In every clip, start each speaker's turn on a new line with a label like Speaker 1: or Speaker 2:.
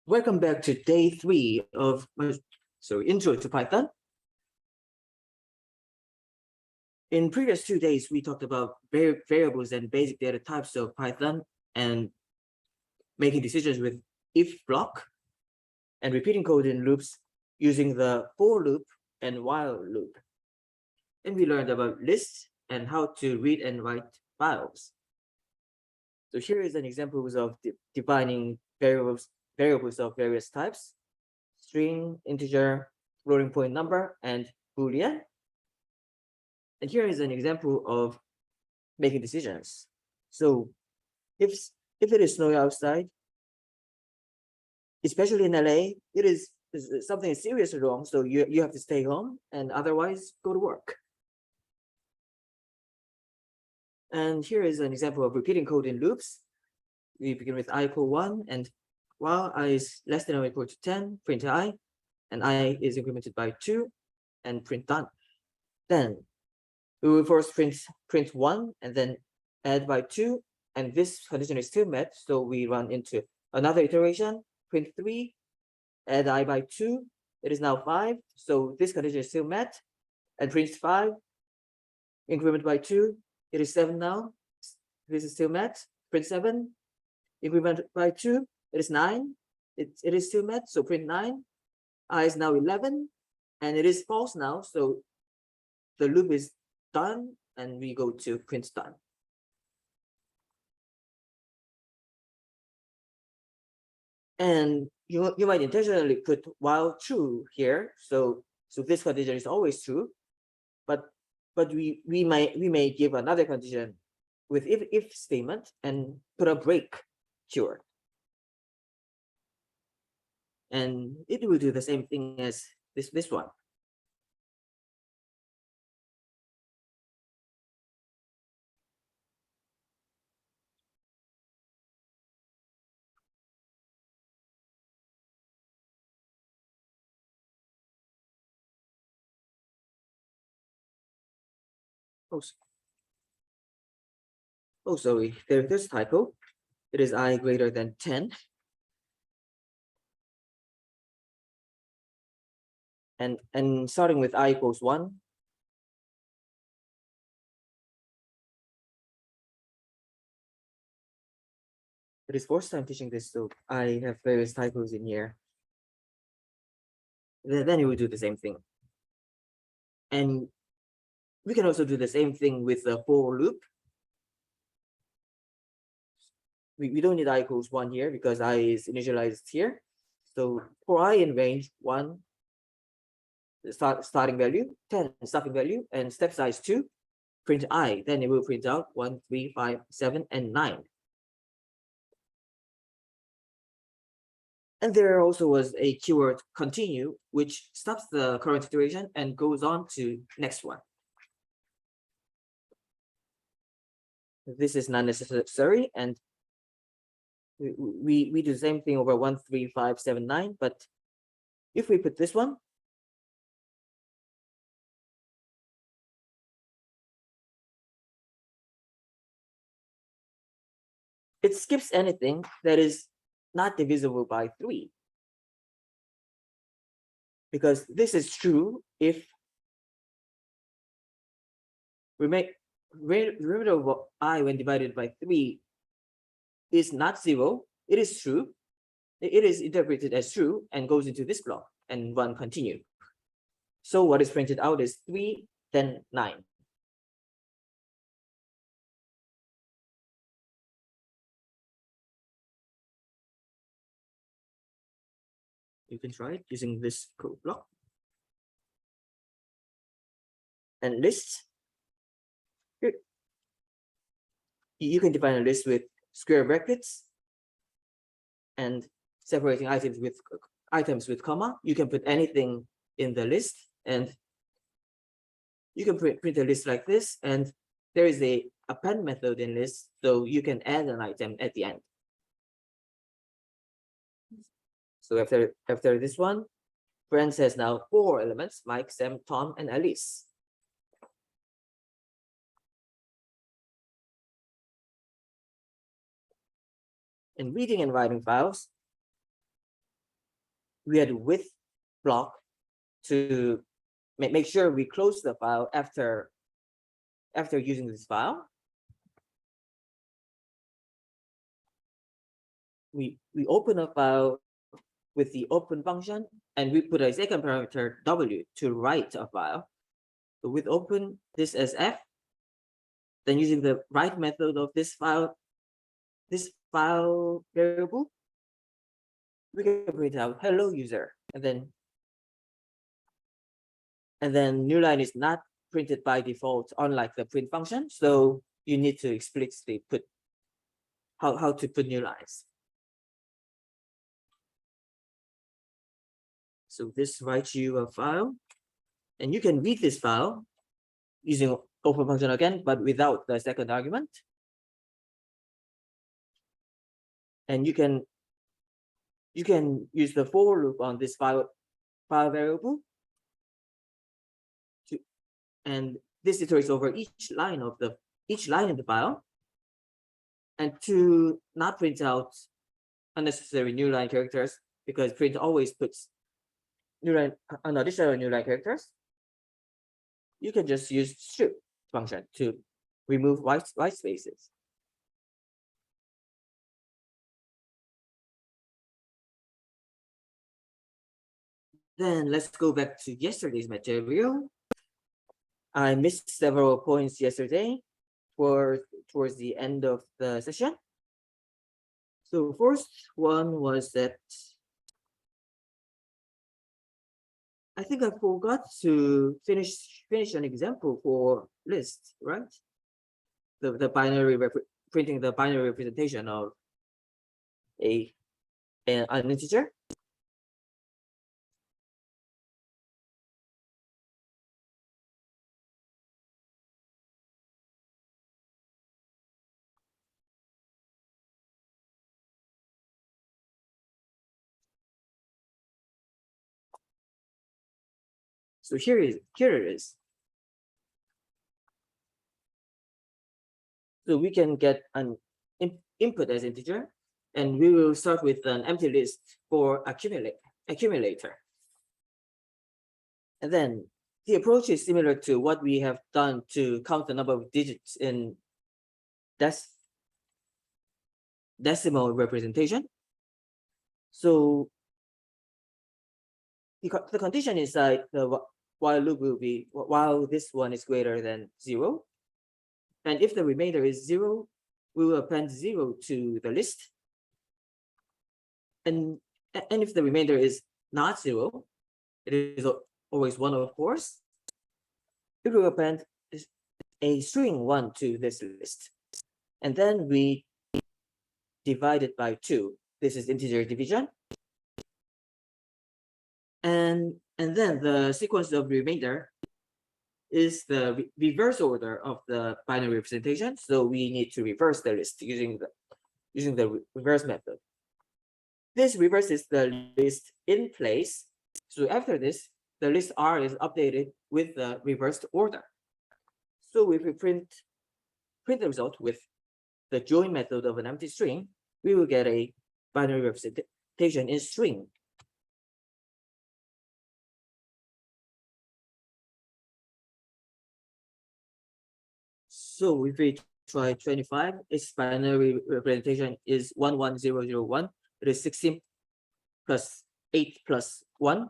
Speaker 1: Welcome back to day 3 of Intro to Python. In previous 2 days, we talked about variables and basic data types of Python and making decisions with if block and repeating code in loops using the for loop and while loop. And we learned about lists and how to read and write files. So here is an example of defining variables of various types: string, integer, floating point number, and Boolean. And here is an example of making decisions. So if it is snowy outside, especially in LA, something seriously wrong. So you have to stay home and otherwise go to work. And here is an example of repeating code in loops. We begin with I equal 1, and while I is less than or equal to 10, print I, and I is incremented by 2, and print done. Then we will first print 1 and then add by 2, and this condition is still met, so we run into another iteration, print 3, add I by 2, it is now 5, so this condition is still met, and print 5, increment by 2, it is 7 now, this is still met, print 7, increment by 2, it is 9, it is still met, so print 9, I is now 11, and it is false now, so the loop is done, and we go to print done. And you might intentionally put while true here, so this condition is always true, but we may give another condition with if statement and put a break keyword, and it will do the same thing as this one. Oh, sorry, there's a typo. It is I greater than 10. And starting with I equals 1. It is first time teaching this, so I have various typos in here. Then it will do the same thing. And we can also do the same thing with the for loop. We don't need I equals 1 here because I is initialized here. So for I in range 1, starting value, 10 stopping value, and step size 2, print I. Then it will print out 1, 3, 5, 7, and 9. And there also was a keyword continue, which stops the current iteration and goes on to next one. This is not necessary, and we do the same thing over 1, 3, 5, 7, 9. But if we put this one, it skips anything that is not divisible by 3, because this is true if we make derivative of I when divided by 3 is not 0. It is true. It is interpreted as true and goes into this block and run continue. So what is printed out is 3, then 9. You can try it using this code block. And list. You can define a list with square brackets and separating items with comma. You can put anything in the list, and you can print a list like this, and there is a append method in list, so you can add an item at the end. So after this one, friends has now 4 elements: Mike, Sam, Tom, and Alice. In reading and writing files, we had with block to make sure we close the file after using this file. We open a file with the open function, and we put a second parameter w to write a file. So with open this as f, then using the write method of this file variable, we can print out hello user, and then new line is not printed by default, unlike the print function. So you need to explicitly put how to put new lines. So this writes you a file, and you can read this file using open function again, but without the second argument. And you can use the for loop on this file variable and this iterates over each line in the file, and to not print out unnecessary new line characters, because print always puts an additional new line characters, you can just use strip function to remove white spaces. Then let's go back to yesterday's material. I missed several points yesterday towards the end of the session. So first one was that I think I forgot to finish an example for list, right? The binary printing the binary representation of an integer. So here it is. So we can get an input as integer, and we will start with an empty list for accumulator. And then the approach is similar to what we have done to count the number of digits in decimal representation. So the condition inside the while loop will be while this one is greater than 0. And if the remainder is 0, we will append 0 to the list. And if the remainder is not 0, it is always 1, of course, it will append a string 1 to this list. And then we divide it by 2. This is integer division. And then the sequence of remainder is the reverse order of the binary representation. So we need to reverse the list using the reverse method. This reverses the list in place. So after this, the list R is updated with the reversed order. So if we print the result with the join method of an empty string, we will get a binary representation in string. So if we try 25, its binary representation is 11001. It is 16 plus 8 plus 1.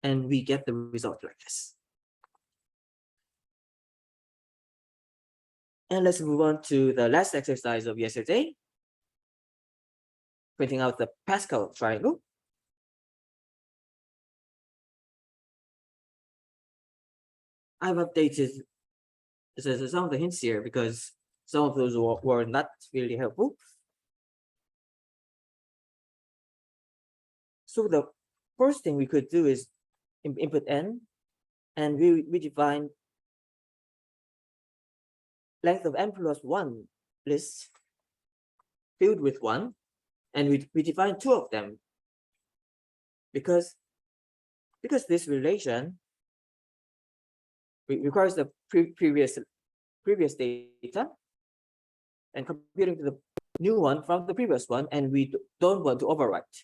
Speaker 1: And we get the result like this. And let's move on to the last exercise of yesterday, printing out the Pascal triangle. I've updated some of the hints here because some of those were not really helpful. So the first thing we could do is input n, and we define length of n plus 1 list filled with 1, and we define 2 of them because this relation requires the previous data, and computing to the new one from the previous one, and we don't want to overwrite.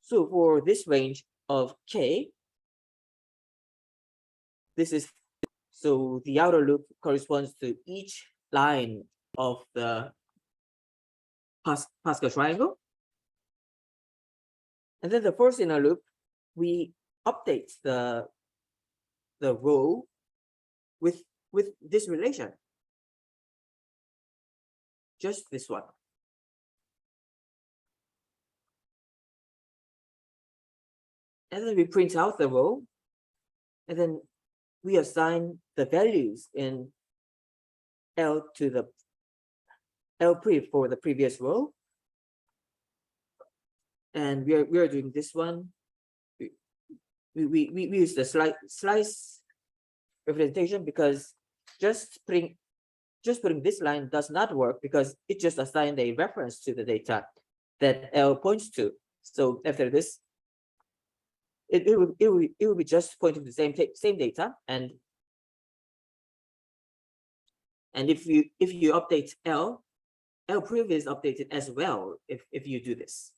Speaker 1: So for this range of k, this is, so the outer loop corresponds to each line of the Pascal triangle. And then the first inner loop, we update the row with this relation, just this one. And then we print out the row, and then we assign the values in L to the L pre for the previous row. And we are doing this one. We use the slice representation because just putting this line does not work, because it just assigned a reference to the data that L points to. So after this, it will be just pointing to the same data, and if you update L prev is updated as well if you do this.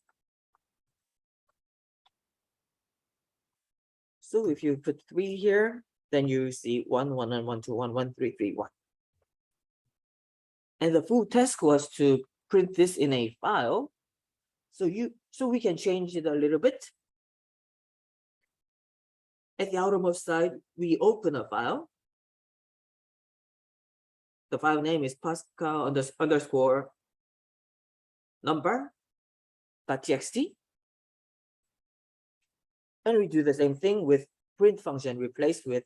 Speaker 1: So if you put 3 here, then you see 1, 1, and 1, 2, 1, 1, 3, 3, 1. And the full task was to print this in a file. So we can change it a little bit. At the outermost side, we open a file. The file name is Pascal underscore number.txt. And we do the same thing with print function replaced with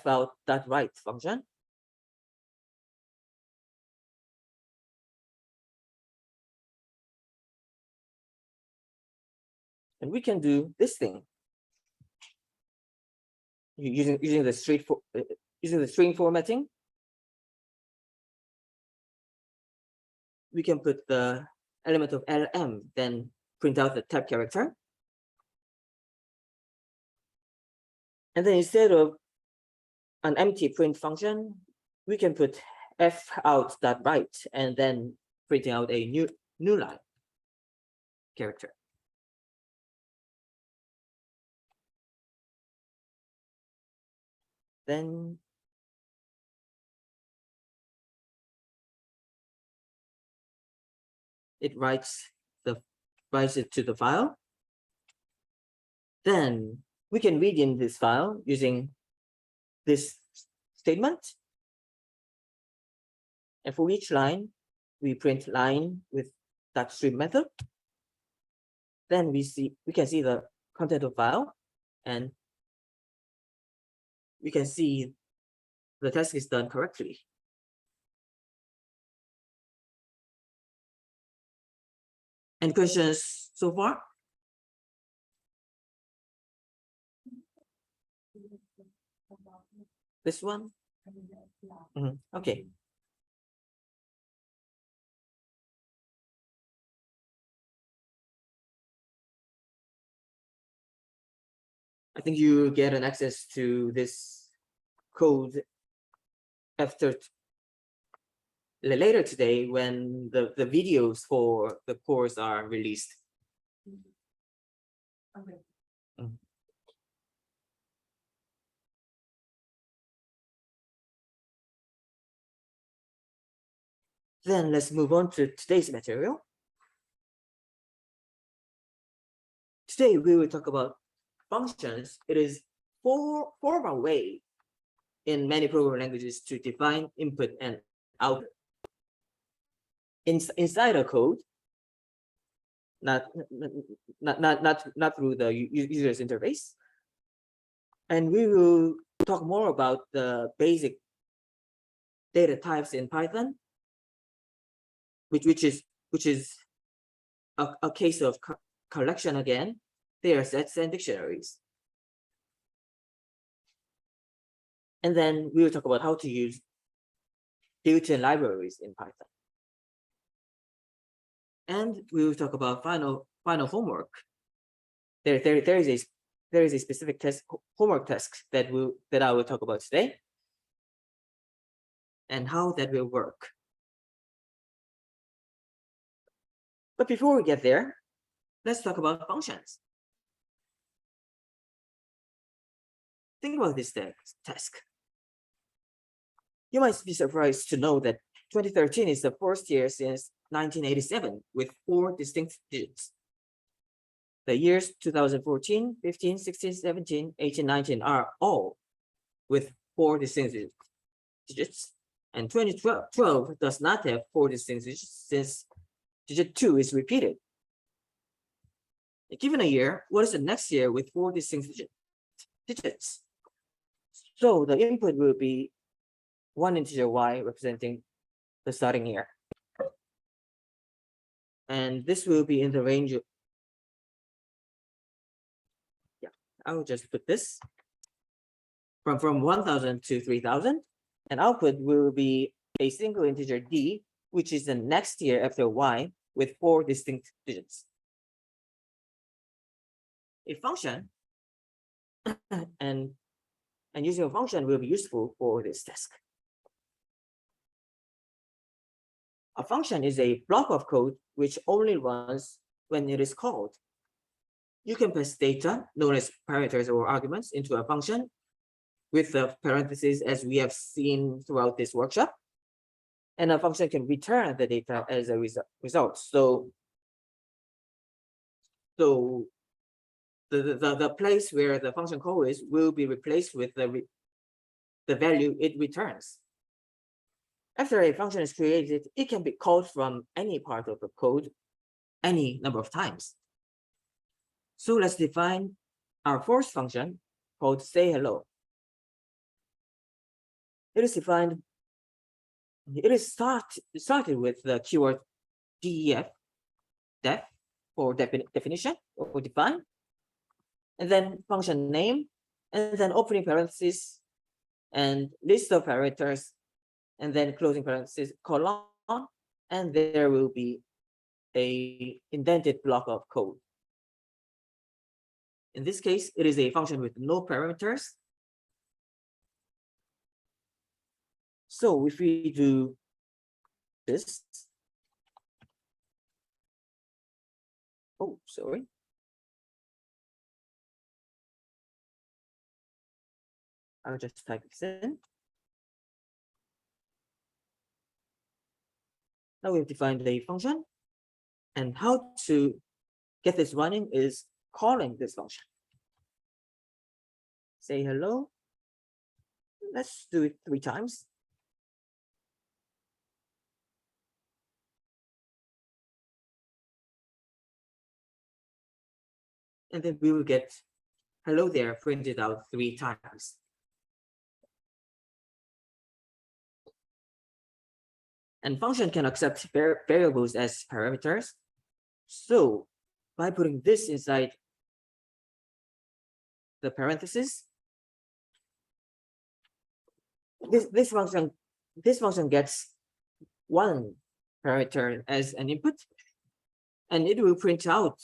Speaker 1: fout.write function. And we can do this thing using the string formatting. We can put the element of LM, then print out the tab character. And then instead of an empty print function, we can put fout.write and then printing out a new line character. Then it writes it to the file. Then we can read in this file using this statement. And for each line, we print line with that stream method. Then we can see the content of file, and we can see the task is done correctly. Any questions so far? This one? Okay. I think you get an access to this code after later today when the videos for the course are released. Okay. Then let's move on to today's material. Today we will talk about functions. It is formal way in many programming languages to define input and output inside a code, not through the user's interface. And we will talk more about the basic data types in Python, which is a case of collection again, data sets and dictionaries. And then we will talk about how to use built-in libraries in Python. And we will talk about final homework. There is a specific homework task that I will talk about today. and how that will work. But before we get there, let's talk about functions. Think about this task. You might be surprised to know that 2013 is the first year since 1987 with 4 distinct digits. The years 2014, 15, 16, 17, 18, 19 are all with 4 distinct digits, and 2012 does not have 4 distinct digits since digit 2 is repeated. Given a year, what is the next year with 4 distinct digits? So the input will be one integer y representing the starting year. And this will be in the range of, I will just put this from 1000 to 3000, and output will be a single integer d, which is the next year after y with 4 distinct digits. A function and using a function will be useful for this task. A function is a block of code which only runs when it is called. You can pass data, known as parameters or arguments, into a function with the parentheses as we have seen throughout this workshop. And a function can return the data as a result. So the place where the function call is will be replaced with the value it returns. After a function is created, it can be called from any part of the code any number of times. So let's define our first function called say hello. It is started with the keyword def for definition or define, and then function name, and then opening parentheses and list of parameters, and then closing parentheses, colon, and there will be a indented block of code. In this case, it is a function with no parameters. So if we do this, oh, sorry. I'll just type this in. Now we've defined a function, and how to get this running is calling this function. Say hello. Let's do it 3 times. And then we will get hello there printed out 3 times. And function can accept variables as parameters. So by putting this inside the parentheses, this function gets 1 parameter as an input, and it will print out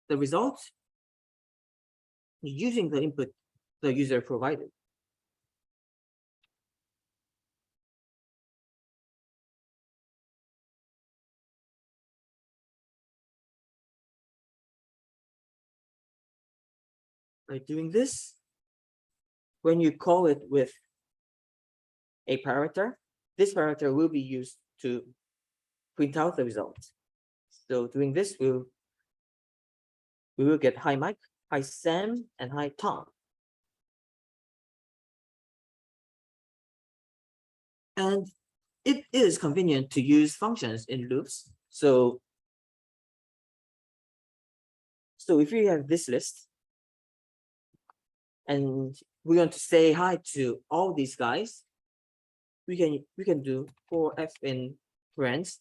Speaker 1: the result using the input the user provided. By doing this, when you call it with a parameter, this parameter will be used to print out the result. So doing this, we will get hi Mike, hi Sam, and hi Tom. And it is convenient to use functions in loops. So if you have this list, and we want to say hi to all these guys, we can do for f in parents,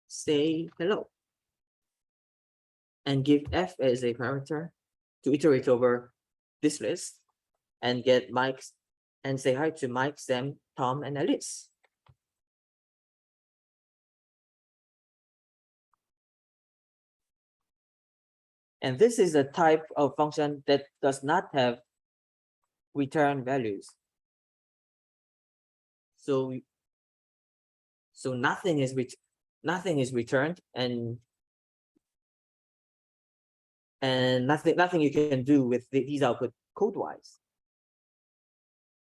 Speaker 1: say hello, and give f as a parameter to iterate over this list and get Mike's and say hi to Mike, Sam, Tom, and Alice. And this is a type of function that does not have return values. So nothing is returned, and nothing you can do with these output code wise.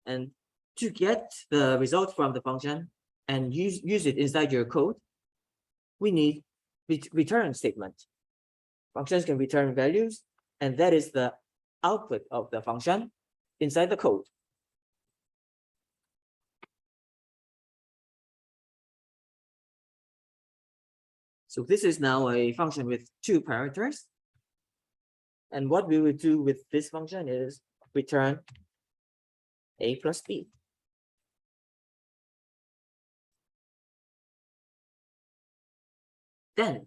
Speaker 1: And to get the result from the function and use it inside your code, we need return statement. Functions can return values, and that is the output of the function inside the code. So this is now a function with 2 parameters. And what we will do with this function is return a plus b. Then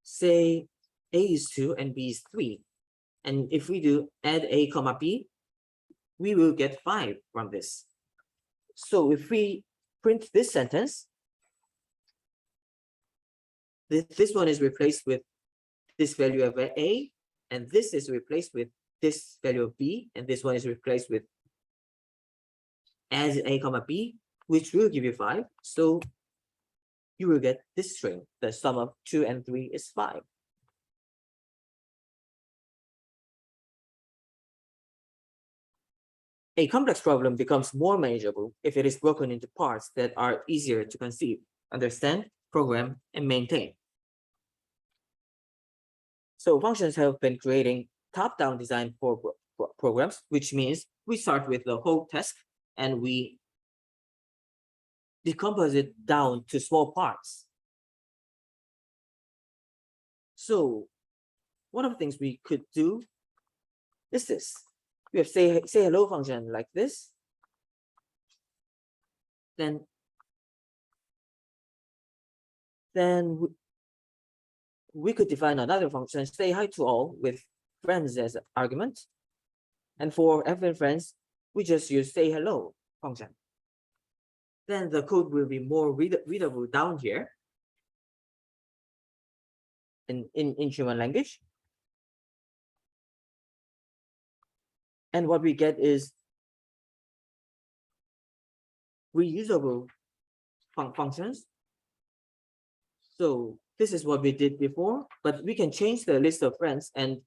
Speaker 1: say a is 2 and b is 3. And if we do add a comma b, we will get 5 from this. So if we print this sentence, this one is replaced with this value of a, and this is replaced with this value of b, and this one is replaced with as a comma b, which will give you 5. So you will get this string. The sum of 2 and 3 is 5. A complex problem becomes more manageable if it is broken into parts that are easier to conceive, understand, program, and maintain. So functions have been creating top-down design for programs, which means we start with the whole task and we decompose it down to small parts. So one of the things we could do is this. We have say hello function like this. Then we could define another function, say hi to all, with friends as an argument. And for every friends, we just use say hello function. Then the code will be more readable down here in human language. And what we get is reusable functions. So this is what we did before, but we can change the list of friends and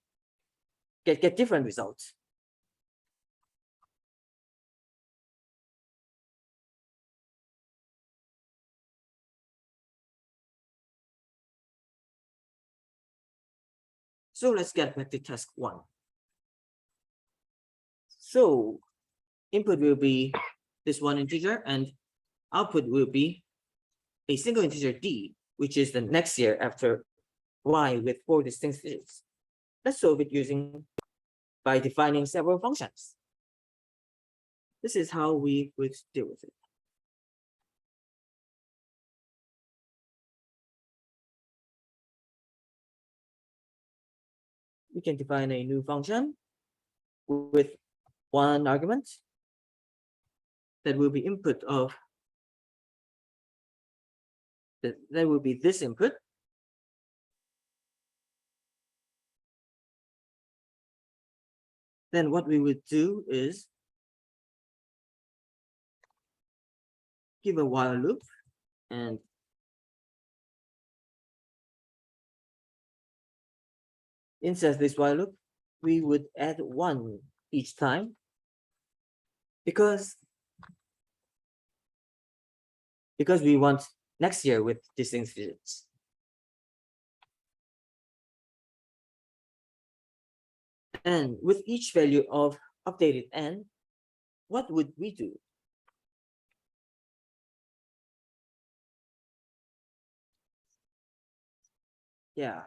Speaker 1: get different results. So let's get back to task 1. So input will be this one integer, and output will be a single integer d, which is the next year after y with 4 distinct digits. Let's solve it by defining several functions. This is how we would deal with it. We can define a new function with one argument that will be input of that will be this input. Then what we would do is give a while loop, and inside this while loop, we would add 1 each time because we want next year with distinct digits. And with each value of updated n, what would we do? Yeah,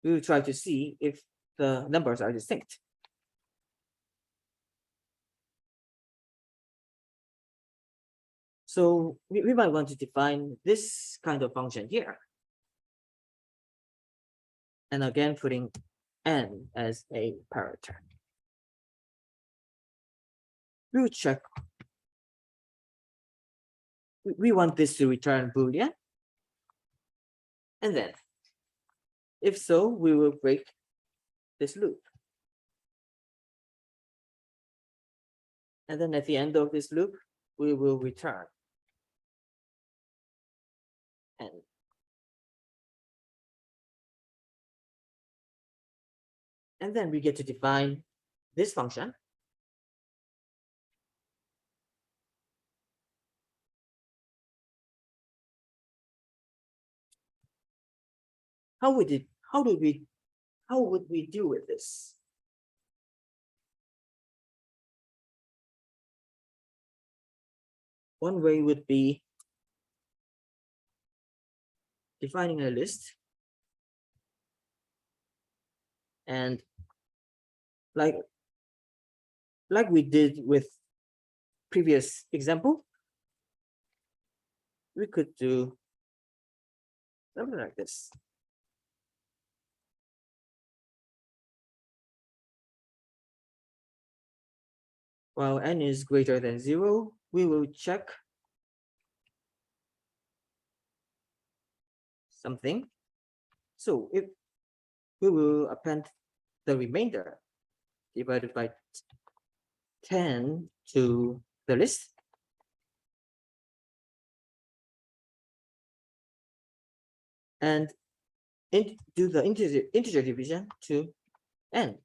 Speaker 1: we will try to see if the numbers are distinct. So we might want to define this kind of function here. And again, putting n as a parameter. We will check. We want this to return Boolean. And then, if so, we will break this loop. And then at the end of this loop, we will return n. And then we get to define this function. How would we deal with this? One way would be defining a list, and like we did with previous example, we could do something like this. While n is greater than 0, we will check something. So if we will append the remainder divided by 10 to the list, and do the integer division to n.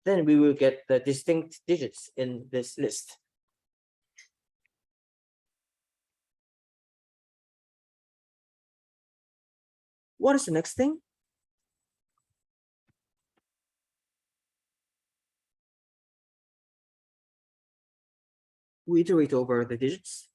Speaker 1: Then we will get the distinct digits in this list. What is the next thing? We iterate over the digits.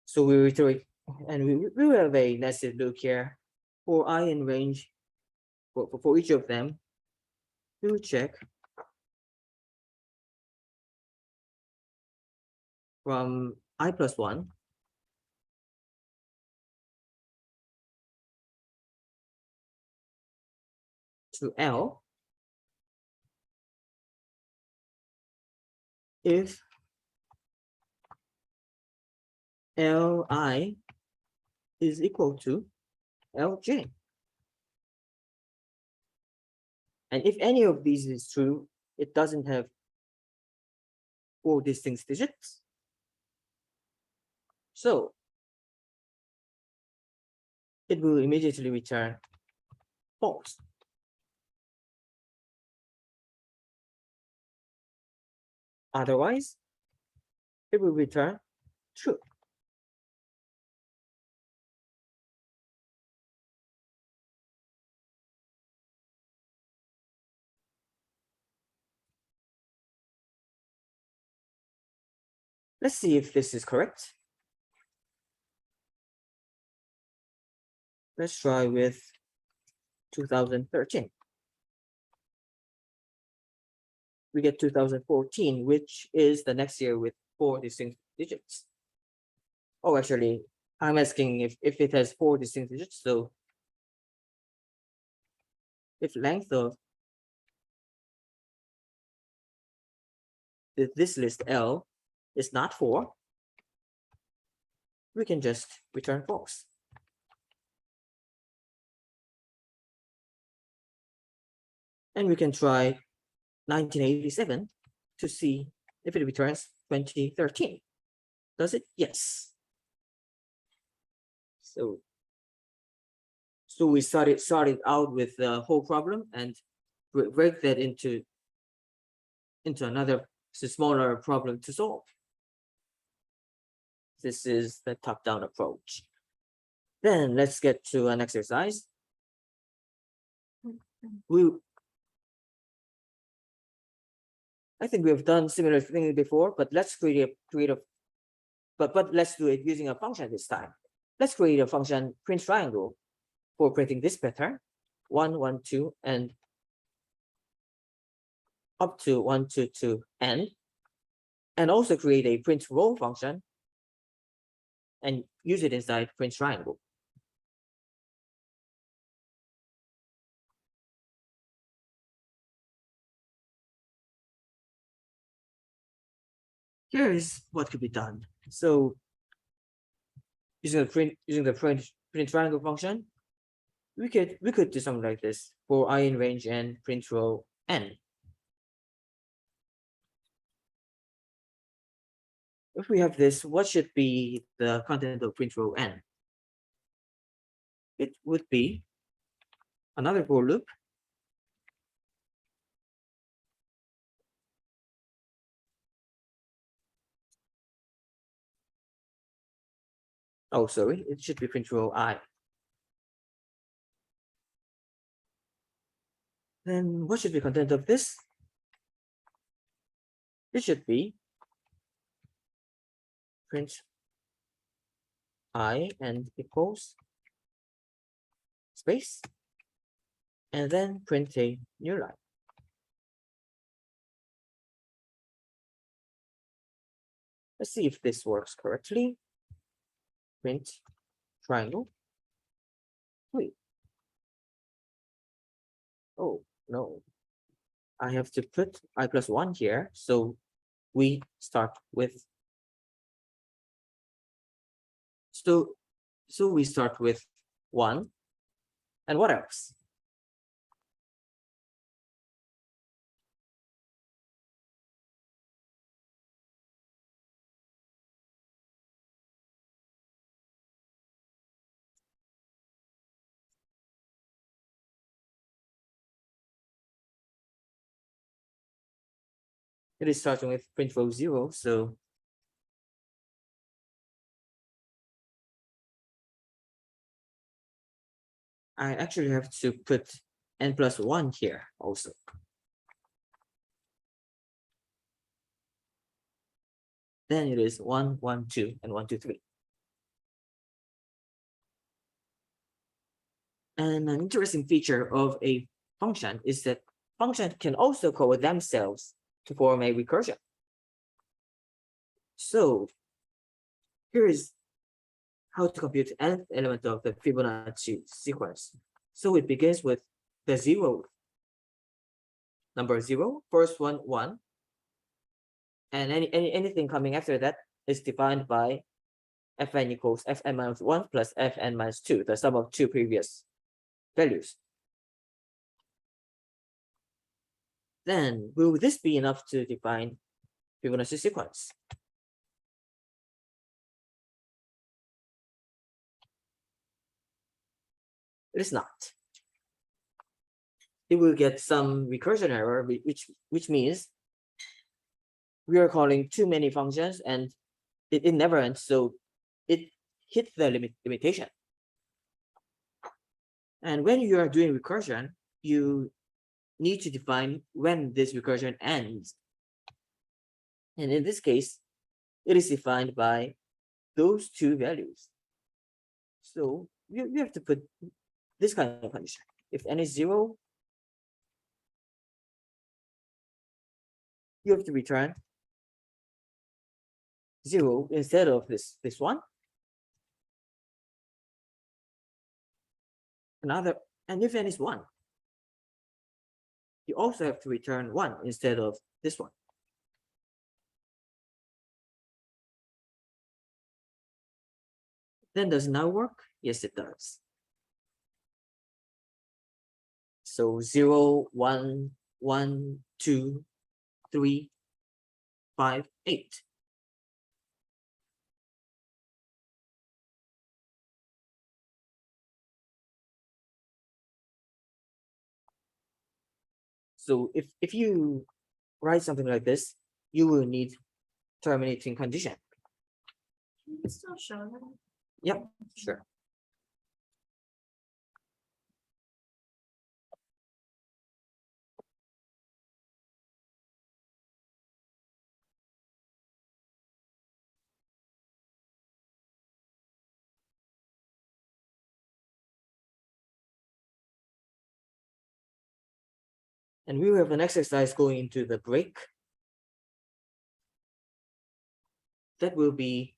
Speaker 1: So we iterate, and we will have a nested loop here. For I in range, for each of them, we will check from I plus 1 to L if Li is equal to Lj. And if any of these is true, it doesn't have 4 distinct digits. So it will immediately return false. Otherwise, it will return true. Let's see if this is correct. Let's try with 2013. We get 2014, which is the next year with 4 distinct digits. Oh, actually, I'm asking if it has 4 distinct digits. So if length of this list L is not 4, we can just return false. And we can try 1987 to see if it returns 2013. Does it? Yes. So we started out with the whole problem and break that into another smaller problem to solve. This is the top-down approach. Then let's get to an exercise. I think we have done similar things before, but let's create a but let's do it using a function this time. Let's create a function print triangle for printing this pattern, 1, 1, 2, and up to 1, 2, 2, n, and also create a print row function and use it inside print triangle. Here is what could be done. So using the print triangle function, we could do something like this for I in range and print row n. If we have this, what should be the content of print row n? It would be another for loop. Oh, sorry, it should be print row I. Then what should be content of this? It should be print I and equals space, and then print a new line. Let's see if this works correctly. Print triangle 3. Oh no, I have to put I plus 1 here, so we start with so we start with 1, and what else? It is starting with print row 0, so I actually have to put n plus 1 here also. Then it is 1, 1, 2, and 1, 2, 3. And an interesting feature of a function is that function can also call themselves to form a recursion. So here is how to compute nth element of the Fibonacci sequence. So it begins with the 0, number 0, first one 1, and anything coming after that is defined by fn equals fn minus 1 plus fn minus 2, the sum of two previous values. Then will this be enough to define Fibonacci sequence? It is not. It will get some recursion error, which means we are calling too many functions and it never ends, so it hit the limitation. And when you are doing recursion, you need to define when this recursion ends. And in this case, it is defined by those two values. So you have to put this kind of condition. If n is 0, you have to return 0 instead of this one. And if n is 1, you also have to return 1 instead of this one. Then does it now work? Yes, it does. So 0, 1, 1, 2, 3, 5, 8. So if you write something like this, you will need terminating condition.
Speaker 2: Can you still show that?
Speaker 1: Yep, sure. And we will have an exercise going into the break. That will be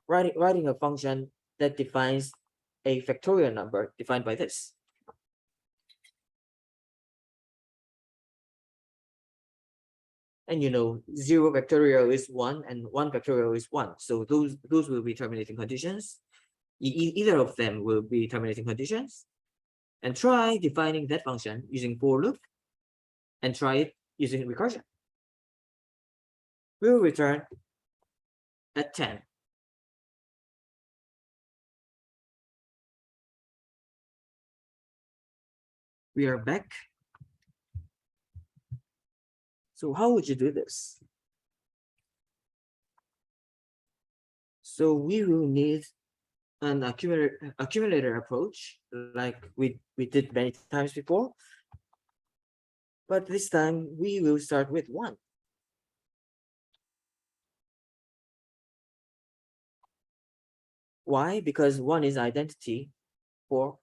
Speaker 1: writing a function that defines a factorial number defined by this. And 0 factorial is 1 and 1 factorial is 1. So those will be terminating conditions. Either of them will be terminating conditions. And try defining that function using for loop and try it using recursion. We'll return at 10. We are back. So how would you do this? So we will need an accumulator approach like we did many times before. But this time we will start with 1. Why? Because 1 is identity for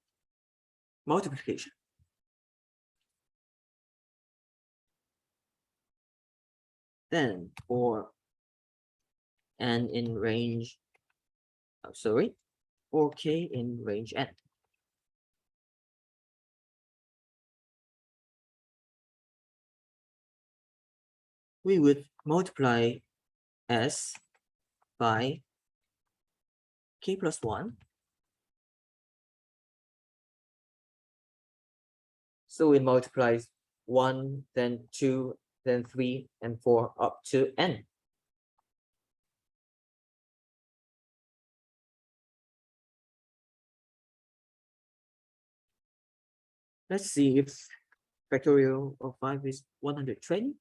Speaker 1: multiplication. Then for n in range, for k in range n. We would multiply s by k plus 1. So it multiplies 1, then 2, then 3, and 4 up to n. Let's see if factorial of 5 is 120.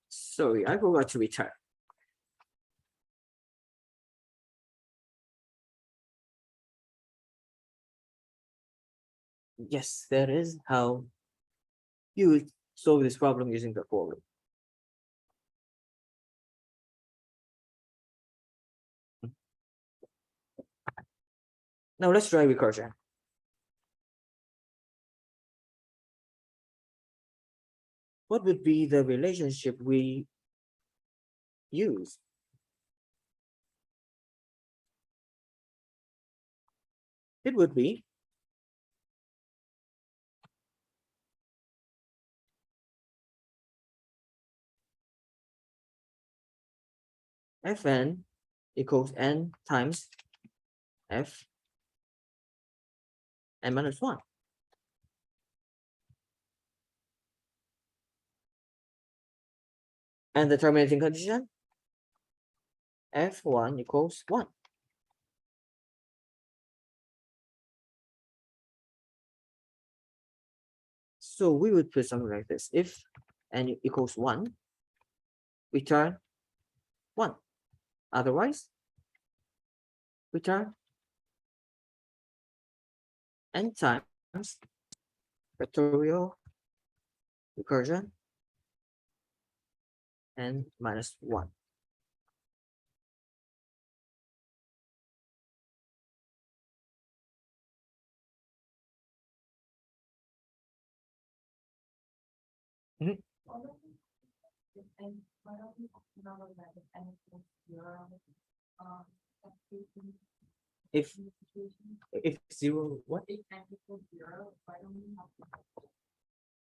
Speaker 1: Sorry, I forgot to return. Yes, that is how you would solve this problem using the for loop. Now let's try recursion. What would be the relationship we use? It would be Fn equals n times f n minus 1. And the terminating condition, f1 equals 1. So we would put something like this. If n equals 1, return 1. Otherwise, return n times factorial recursion n minus 1. If 0, what?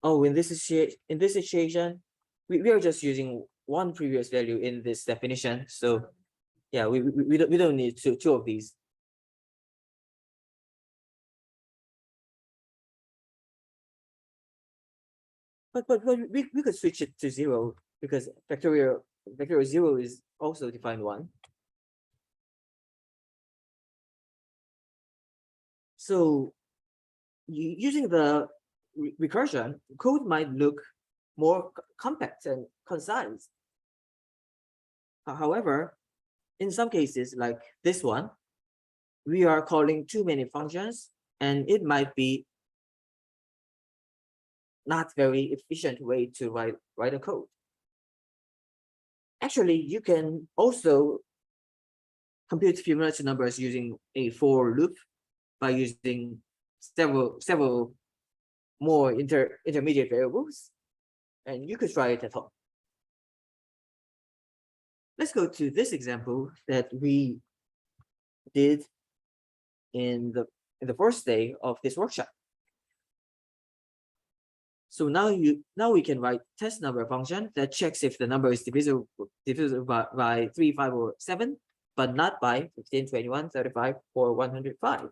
Speaker 1: Oh, in this situation, we are just using one previous value in this definition. So yeah, we don't need two of these. But we could switch it to 0 because factorial 0 is also defined 1. So using the recursion, code might look more compact and concise. However, in some cases like this one, we are calling too many functions and it might be not very efficient way to write a code. Actually, you can also compute Fibonacci numbers using a for loop by using several more intermediate variables, and you could try it at home. let's go to this example that we did in the first day of this workshop. So now we can write test number function that checks if the number is divisible by 3, 5, or 7, but not by 15, 21, 35, or 105.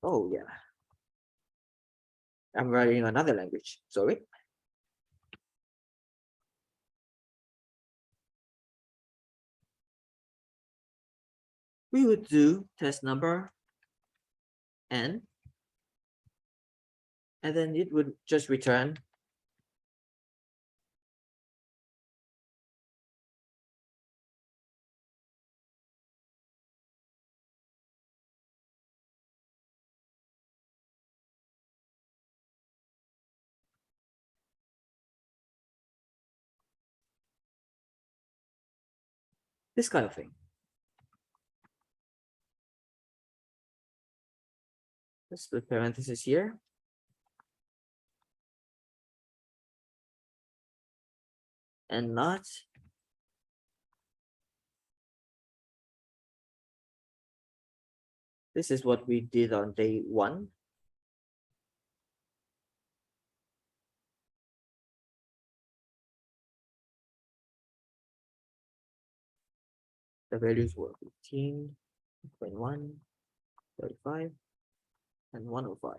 Speaker 1: Oh yeah. I'm writing another language, sorry. We would do test number n, and then it would just return this kind of thing. Let's put parentheses here. And not this is what we did on day 1. The values were 15, 21, 35, and 105.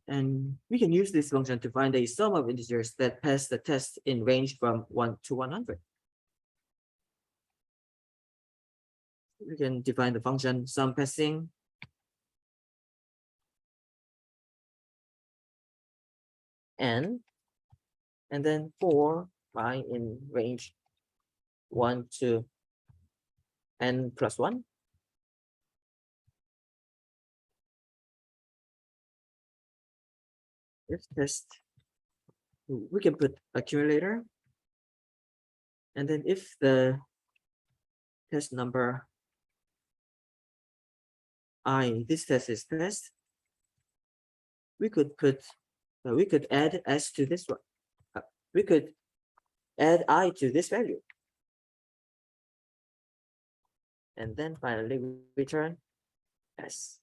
Speaker 1: And we can use this function to find a sum of integers that pass the test in range from 1 to 100. We can define the function sum passing n, and then for y in range 1 to n plus 1. If test, we can put accumulator, and then if the test number I, this test is test, we could put, we could add s to this one. We could add I to this value. And then finally return s.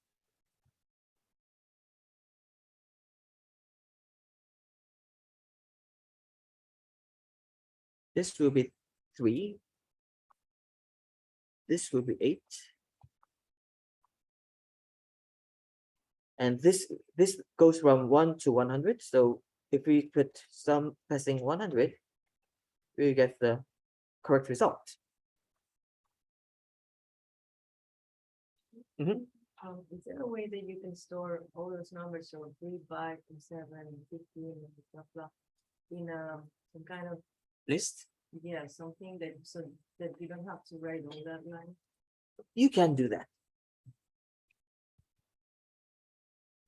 Speaker 1: This will be 3. This will be 8. And this goes from 1 to 100. So if we put sum passing 100, we get the correct result.
Speaker 2: Is there a way that you can store all those numbers, so 3, 5, 7, 15, and blah blah, in some kind of
Speaker 1: List?
Speaker 2: yeah, something that so that you don't have to write all that line?
Speaker 1: You can do that.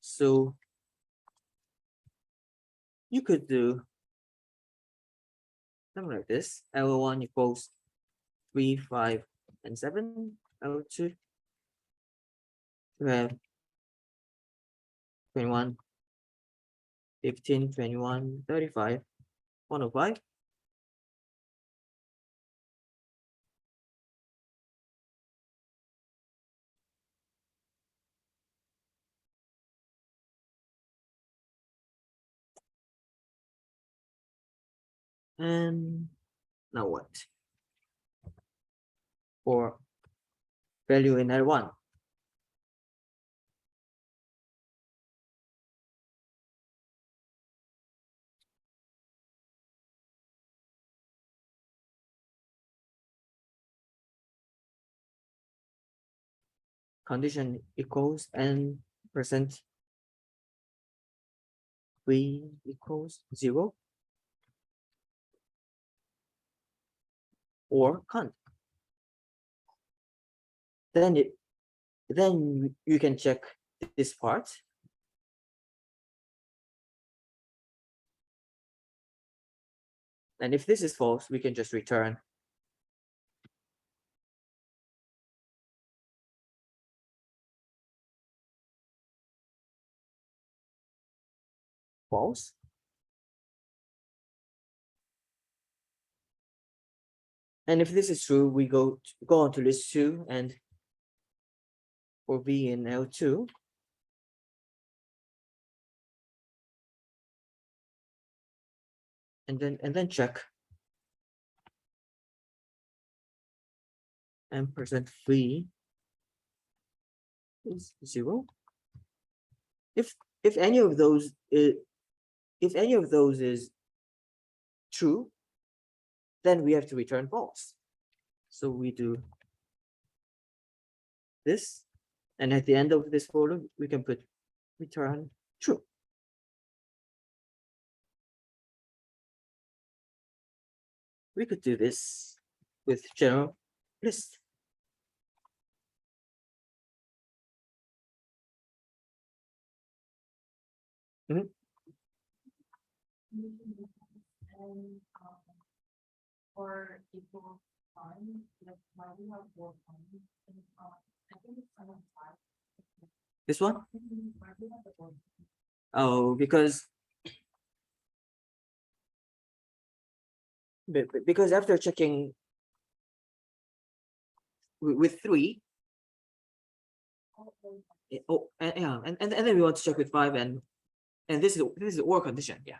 Speaker 1: So you could do something like this. L1 equals 3, 5, and 7. L2 we have 21, 15, 21, 35, 105. And now what? For value in L1. Condition equals n percent v equals 0 or cont. Then you can check this part. And if this is false, we can just return false. And if this is true, we go on to list 2, and for B in L2, and then check ampersand V is 0. If any of those is true, then we have to return false. So we do this, and at the end of this for loop, we can put return true. We could do this with general list. Mhm.
Speaker 2: Or equal time, like why we have four times, and I think it's 5.
Speaker 1: This one?
Speaker 2: Why we have the four?
Speaker 1: Oh, because after checking with 3, and then we want to check with 5, and this is the or condition, yeah.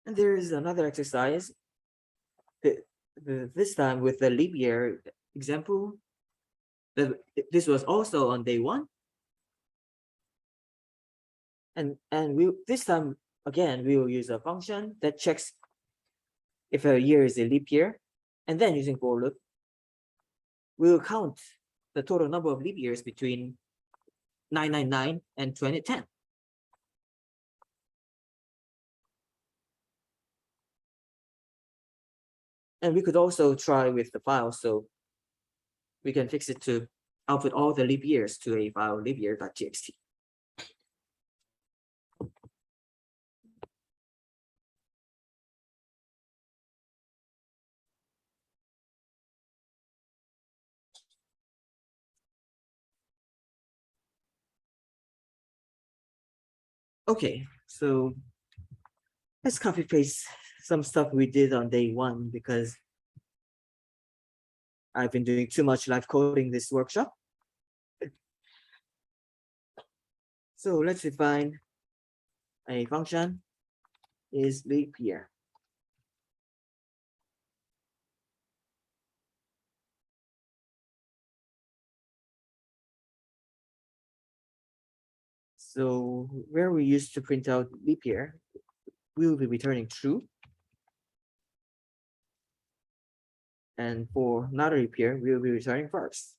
Speaker 1: And there is another exercise. This time with the leap year example. This was also on day 1. And we this time again we will use a function that checks if a year is a leap year, and then using for loop, we will count the total number of leap years between 999 and 2010. And we could also try with the file, so we can fix it to output all the leap years to a file leapyear.txt. Okay, so let's copy paste some stuff we did on day 1 because I've been doing too much live coding this workshop. So let's define a function is leap year. So where we used to print out leap year, we will be returning true. And for not a leap year, we will be returning first.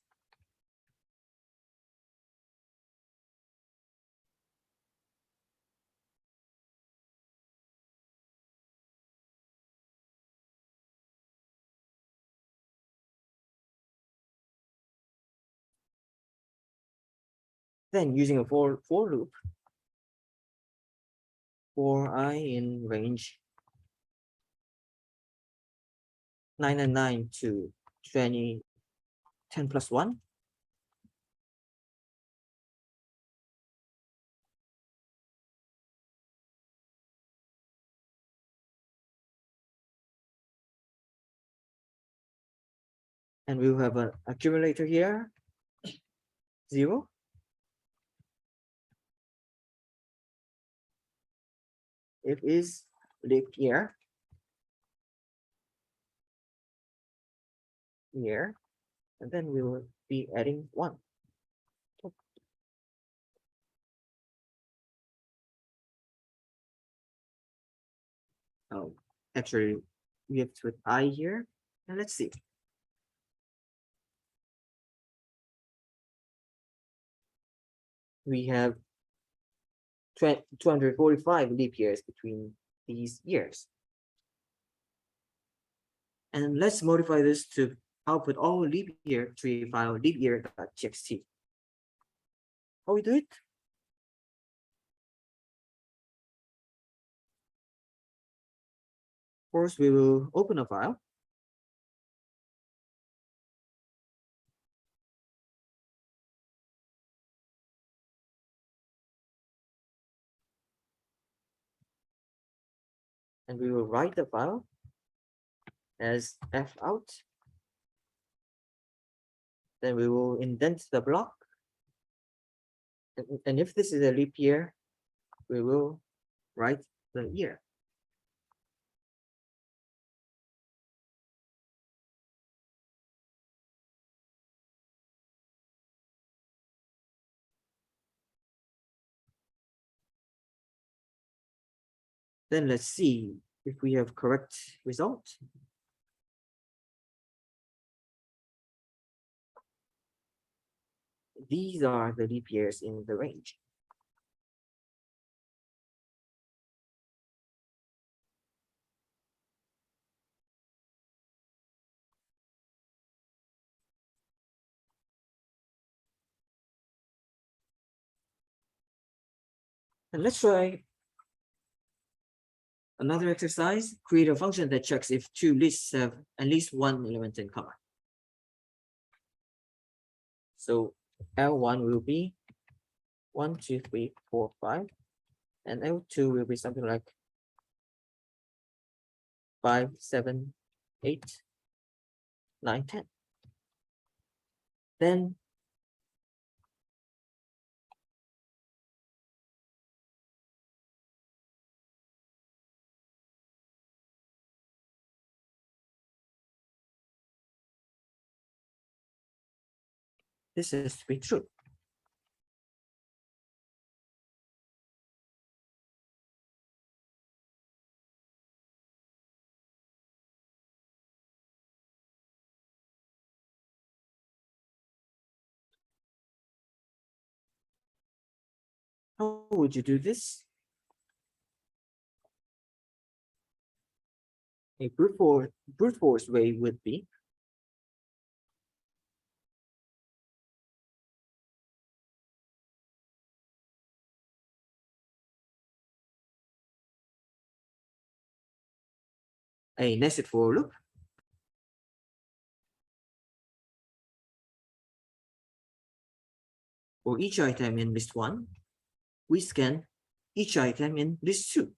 Speaker 1: Then using a for loop, for I in range 999 to 10 plus 1. And we will have an accumulator here, 0. It is leap year. Year, and then we will be adding 1. Oh, actually, we have to put I here, and let's see. we have 245 leap years between these years. And let's modify this to output all leap year tree file leap year.txt. How we do it? First, we will open a file. And we will write the file as fout. Then we will indent the block. And if this is a leap year, we will write the year. Then let's see if we have correct result. These are the leap years in the range. And let's try another exercise. Create a function that checks if two lists have at least one element in common. So L1 will be 1, 2, 3, 4, 5, and L2 will be something like 5, 7, 8, 9, 10. Then this has to be true. How would you do this? A brute force way would be a nested for loop. For each item in list 1, we scan each item in list 2.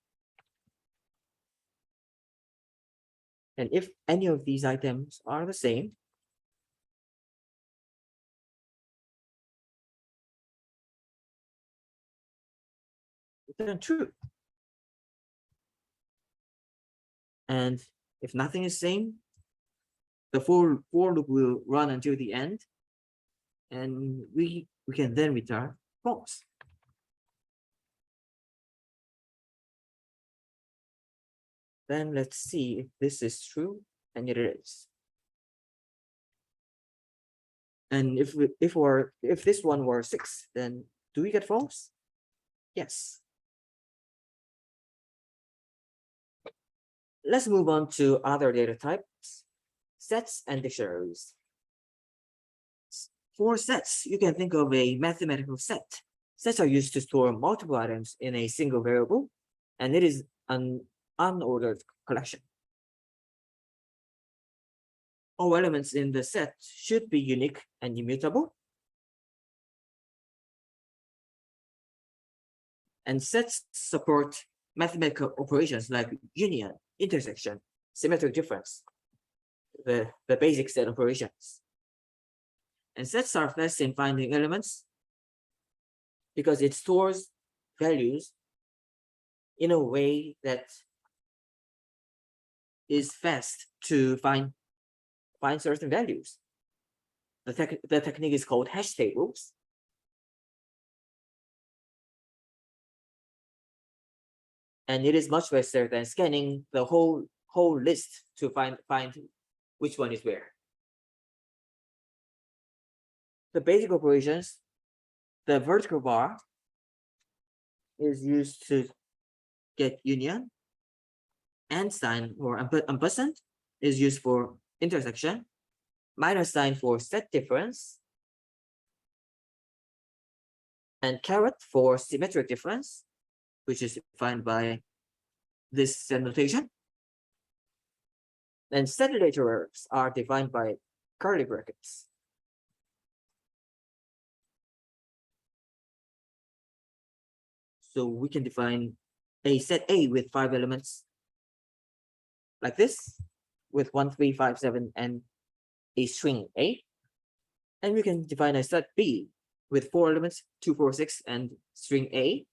Speaker 1: And if any of these items are the same, then true. And if nothing is same, the for loop will run until the end, and we can then return false. Then let's see if this is true, and it is. And if this one were 6, then do we get false? Yes. Let's move on to other data types, sets and dictionaries. For sets, you can think of a mathematical set. Sets are used to store multiple items in a single variable, and it is an unordered collection. All elements in the set should be unique and immutable. And sets support mathematical operations like union, intersection, symmetric difference, the basic set operations. And sets are fast in finding elements because it stores values in a way that is fast to find certain values. The technique is called hash tables. And it is much faster than scanning the whole list to find which one is where. The basic operations the vertical bar is used to get union, and sign or ampersand is used for intersection, minus sign for set difference, and caret for symmetric difference, which is defined by this set notation. And set literals are defined by curly brackets. So we can define a set A with 5 elements like this, with 1, 3, 5, 7, and a string A. And we can define a set B with 4 elements, 2, 4, 6, and string A,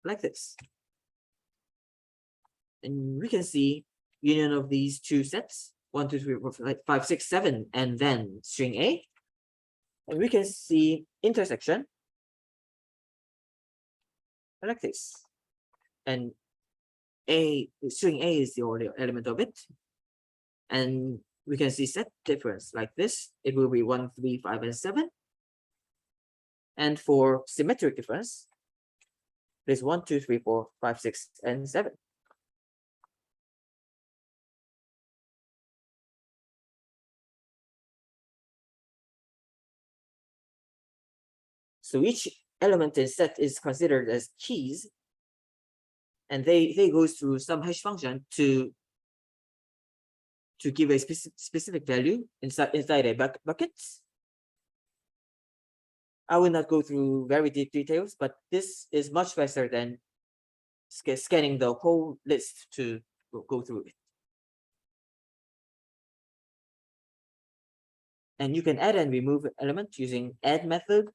Speaker 1: like this. And we can see union of these two sets, 1, 2, 3, 4, 5, 6, 7, and then string A. And we can see intersection like this. And string A is the only element of it. And we can see set difference like this. It will be 1, 3, 5, and 7. And for symmetric difference, there's 1, 2, 3, 4, 5, 6, and 7. So each element in set is considered as keys, and they go through some hash function to give a specific value inside a bucket. I will not go through very deep details, but this is much faster than scanning the whole list to go through it. And you can add and remove element using add method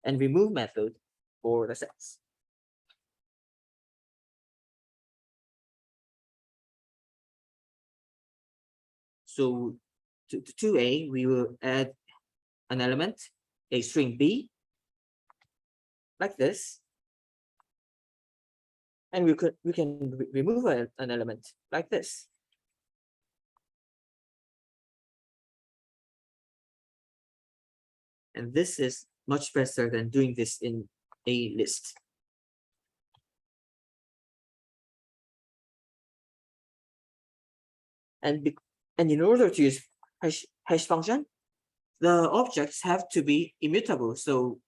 Speaker 1: and remove method for the sets. So to 2A, we will add an element, a string B, like this. And we can remove an element like this. And this is much faster than doing this in a list. And in order to use hash function, the objects have to be immutable. So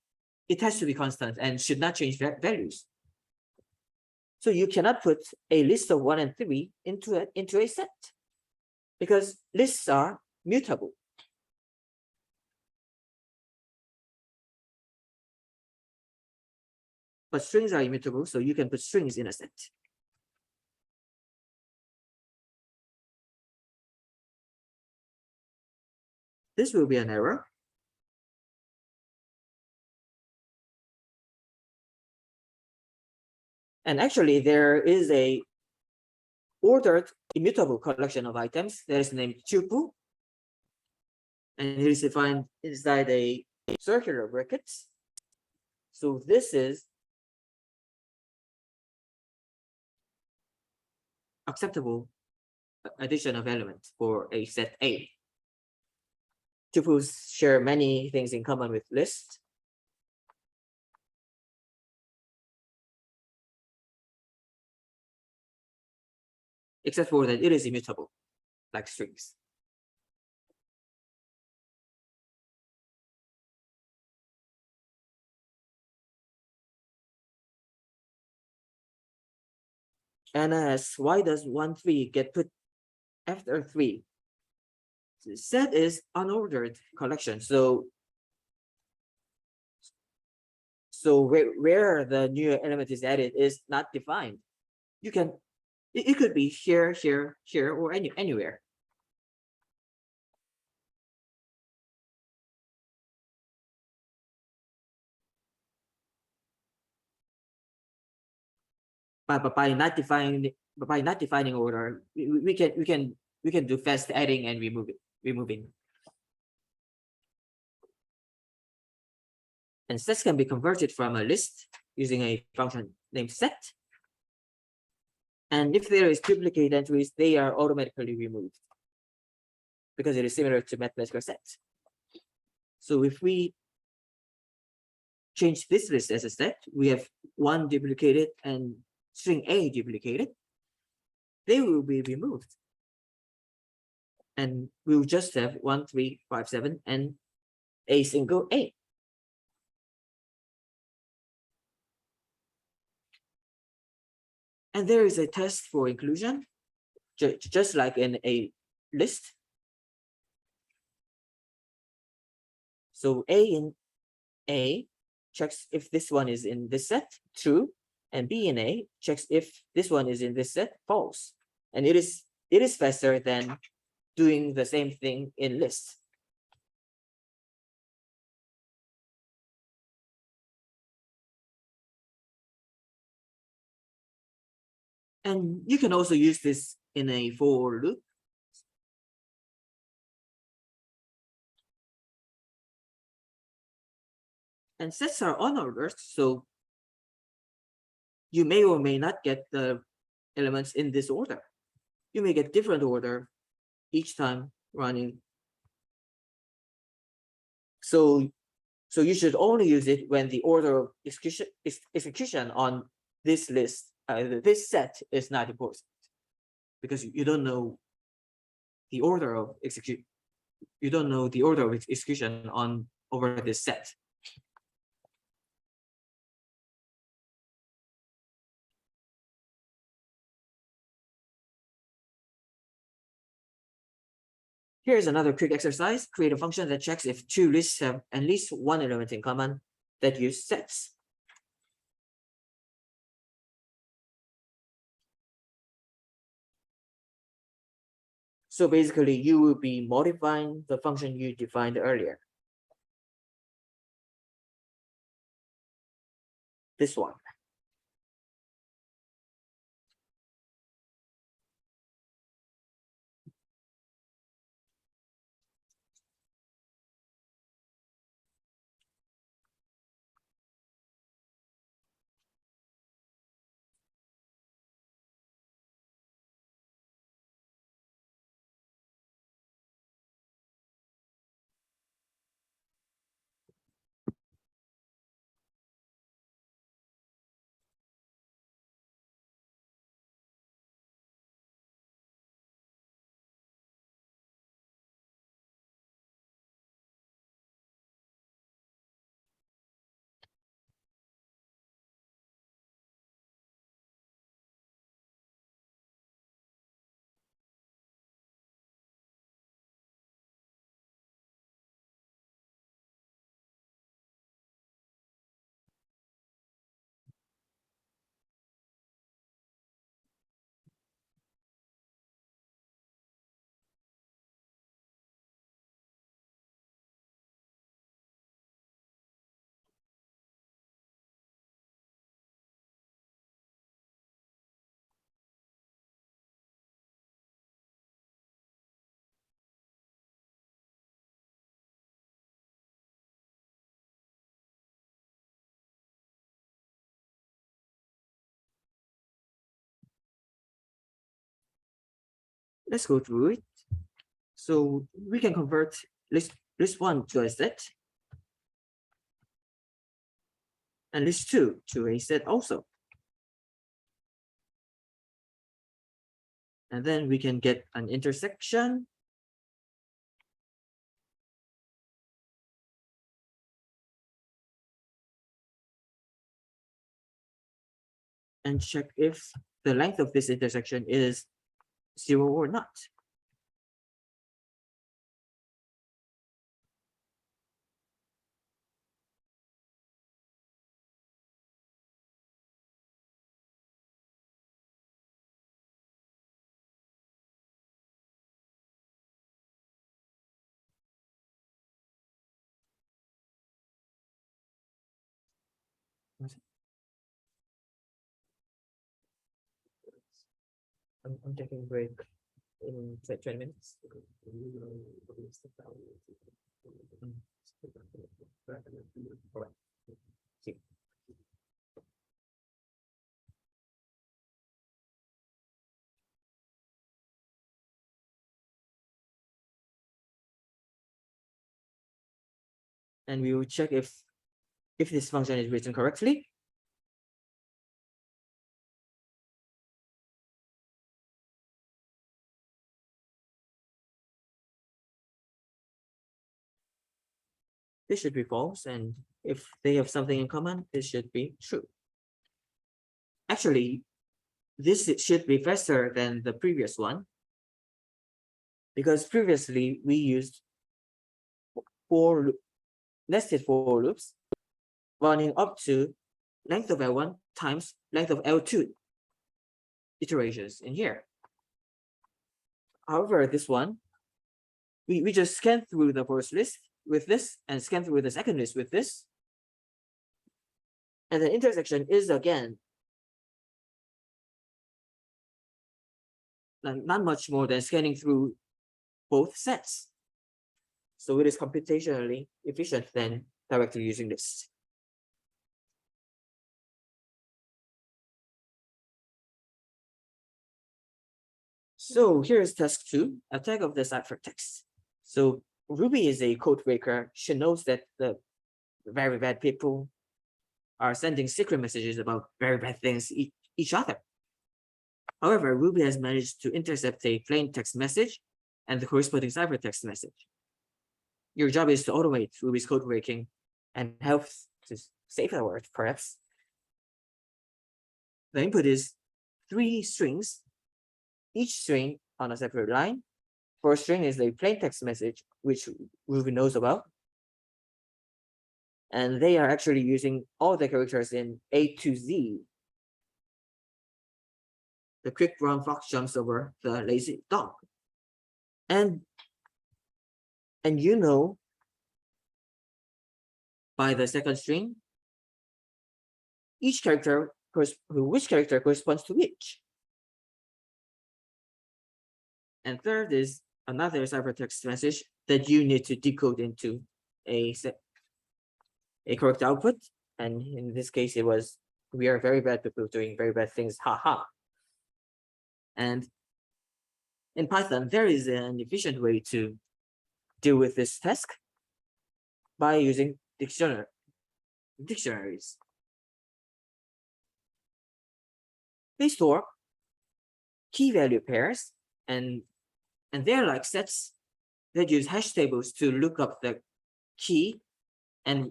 Speaker 1: it has to be constant and should not change values. So you cannot put a list of 1 and 3 into a set, because lists are mutable. But strings are immutable, so you can put strings in a set. This will be an error. And actually, there is a ordered immutable collection of items that is named tuple. And it is defined inside a circular bracket. So this is acceptable addition of elements for a set A. Tuples share many things in common with lists. Except for that it is immutable, like strings. Anna asks, why does 1, 3 get put after 3? The set is unordered collection. So where the new element is added is not defined. It could be here, here, here, or anywhere. But by not defining order, we can do fast adding and removing. And sets can be converted from a list using a function named set. And if there is duplicate entries, they are automatically removed because it is similar to Matplotlib set. So if we change this list as a set, we have 1 duplicated and string A duplicated. They will be removed. And we'll just have 1, 3, 5, 7 and a single A. And there is a test for inclusion, just like in a list. So A in A checks if this one is in this set, true, and B in A checks if this one is in this set, false. And it is faster than doing the same thing in list. And you can also use this in a for loop. And sets are unordered, so you may or may not get the elements in this order. You may get different order each time running. So you should only use it when the order of execution on this list, this set is not important, because you don't know the order of execution. You don't know the order of execution on over this set. Here's another quick exercise. Create a function that checks if 2 lists have at least 1 element in common that use sets. So basically, you will be modifying the function you defined earlier. This one. Let's go through it. So we can convert list 1 to a set, and list 2 to a set also. And then we can get an intersection. And check if the length of this intersection is 0 or not. I'm taking a break in 20 minutes. All right. See. And we will check if if this function is written correctly, this should be false, and if they have something in common, this should be true. Actually, this should be faster than the previous one, because previously we used nested for loops running up to length of L1 times length of L2 iterations in here. However, this one, we just scan through the first list with this and scan through the second list with this. And the intersection is again not much more than scanning through both sets. So it is computationally efficient than directly using this. So here's task 2, attack of the ciphertext. So Ruby is a code breaker. She knows that the very bad people are sending secret messages about very bad things each other. However, Ruby has managed to intercept a plain text message and the corresponding ciphertext message. Your job is to automate Ruby's code breaking and help to save the word, perhaps. The input is 3 strings, each string on a separate line. First string is a plain text message, which Ruby knows about. And they are actually using all the characters in A to Z. The quick brown fox jumps over the lazy dog. And you know, by the second string, which character corresponds to which. And third is another ciphertext message that you need to decode into a correct output. And in this case, it was, we are very bad people doing very bad things, haha. And in Python, there is an efficient way to deal with this task by using dictionaries. They store key value pairs, and they're like sets that use hash tables to look up the key and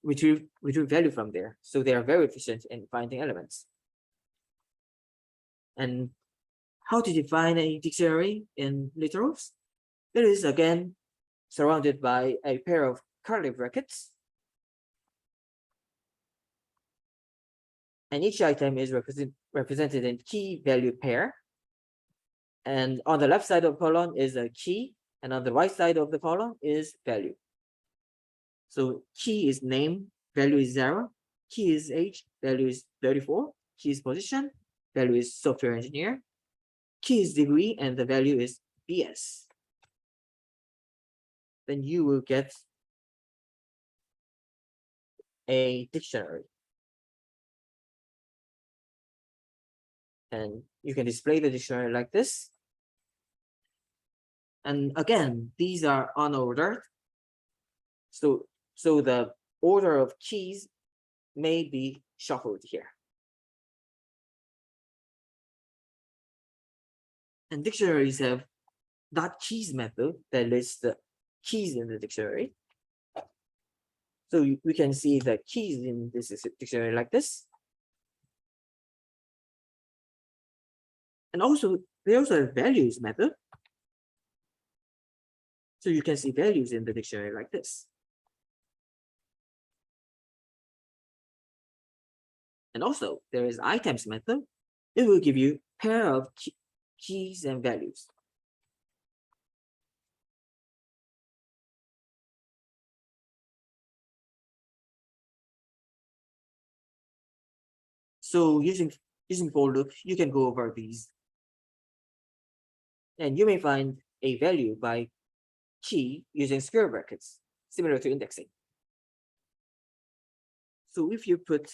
Speaker 1: retrieve value from there. So they are very efficient in finding elements. And how to define a dictionary in literals? It is again surrounded by a pair of curly brackets. And each item is represented in key value pair. And on the left side of the column is a key, and on the right side of the column is value. So key is name, value is 0, key is age, value is 34, key is position, value is software engineer, key is degree, and the value is BS. Then you will get a dictionary. And you can display the dictionary like this. And again, these are unordered. So the order of keys may be shuffled here. And dictionaries have .keys method that lists the keys in the dictionary. So we can see the keys in this dictionary like this. And also, they also have values method. So you can see values in the dictionary like this. And also, there is items method. It will give you pair of keys and values. So using for loop, you can go over these. And you may find a value by key using square brackets, similar to indexing. So if you put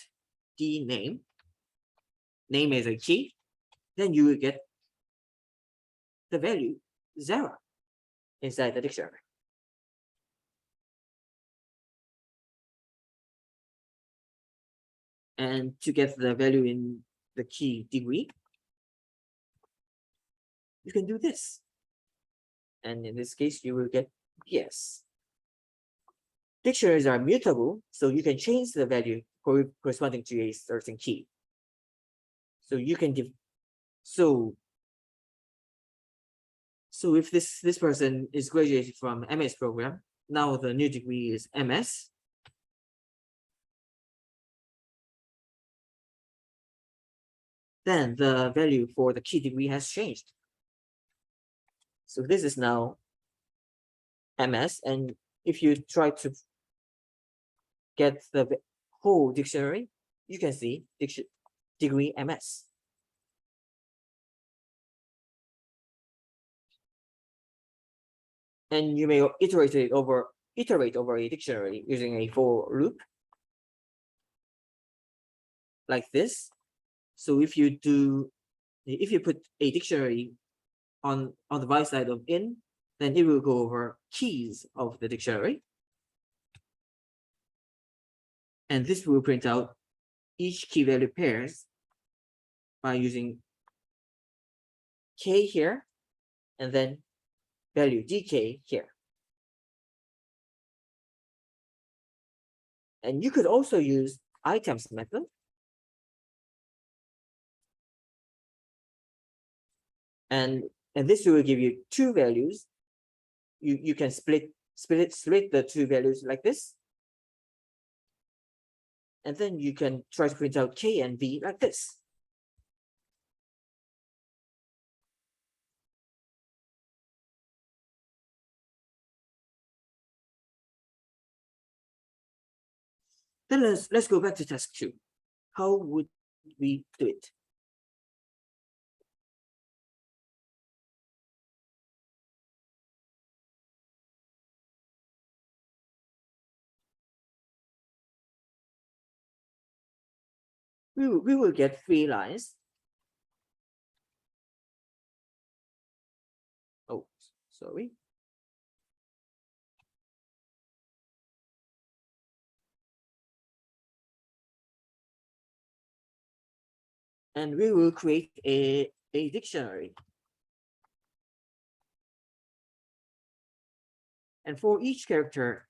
Speaker 1: the name as a key, then you will get the value 0 inside the dictionary. And to get the value in the key degree, you can do this. And in this case, you will get PS. Dictionaries are mutable, so you can change the value corresponding to a certain key. So you can give, so if this person is graduated from MS program, now the new degree is MS. Then the value for the key degree has changed. So this is now MS, and if you try to get the whole dictionary, you can see degree MS. And you may iterate over a dictionary using a for loop like this. So if you put a dictionary on the right side of in, then it will go over keys of the dictionary. And this will print out each key value pairs by using K here and then value DK here. And you could also use items method. And this will give you two values. You can split the two values like this. And then you can try to print out K and V like this. Then let's go back to task 2. How would we do it? We will get 3 lines. Oh, sorry. And we will create a dictionary. And for each character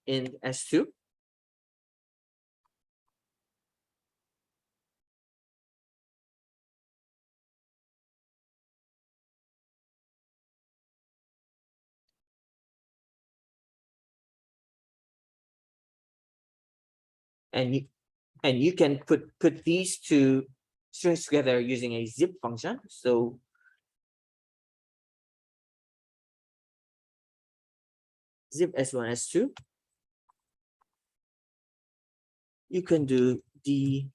Speaker 1: in S2, and you can put these two strings together using a zip function. So zip S1, S2. You can do the,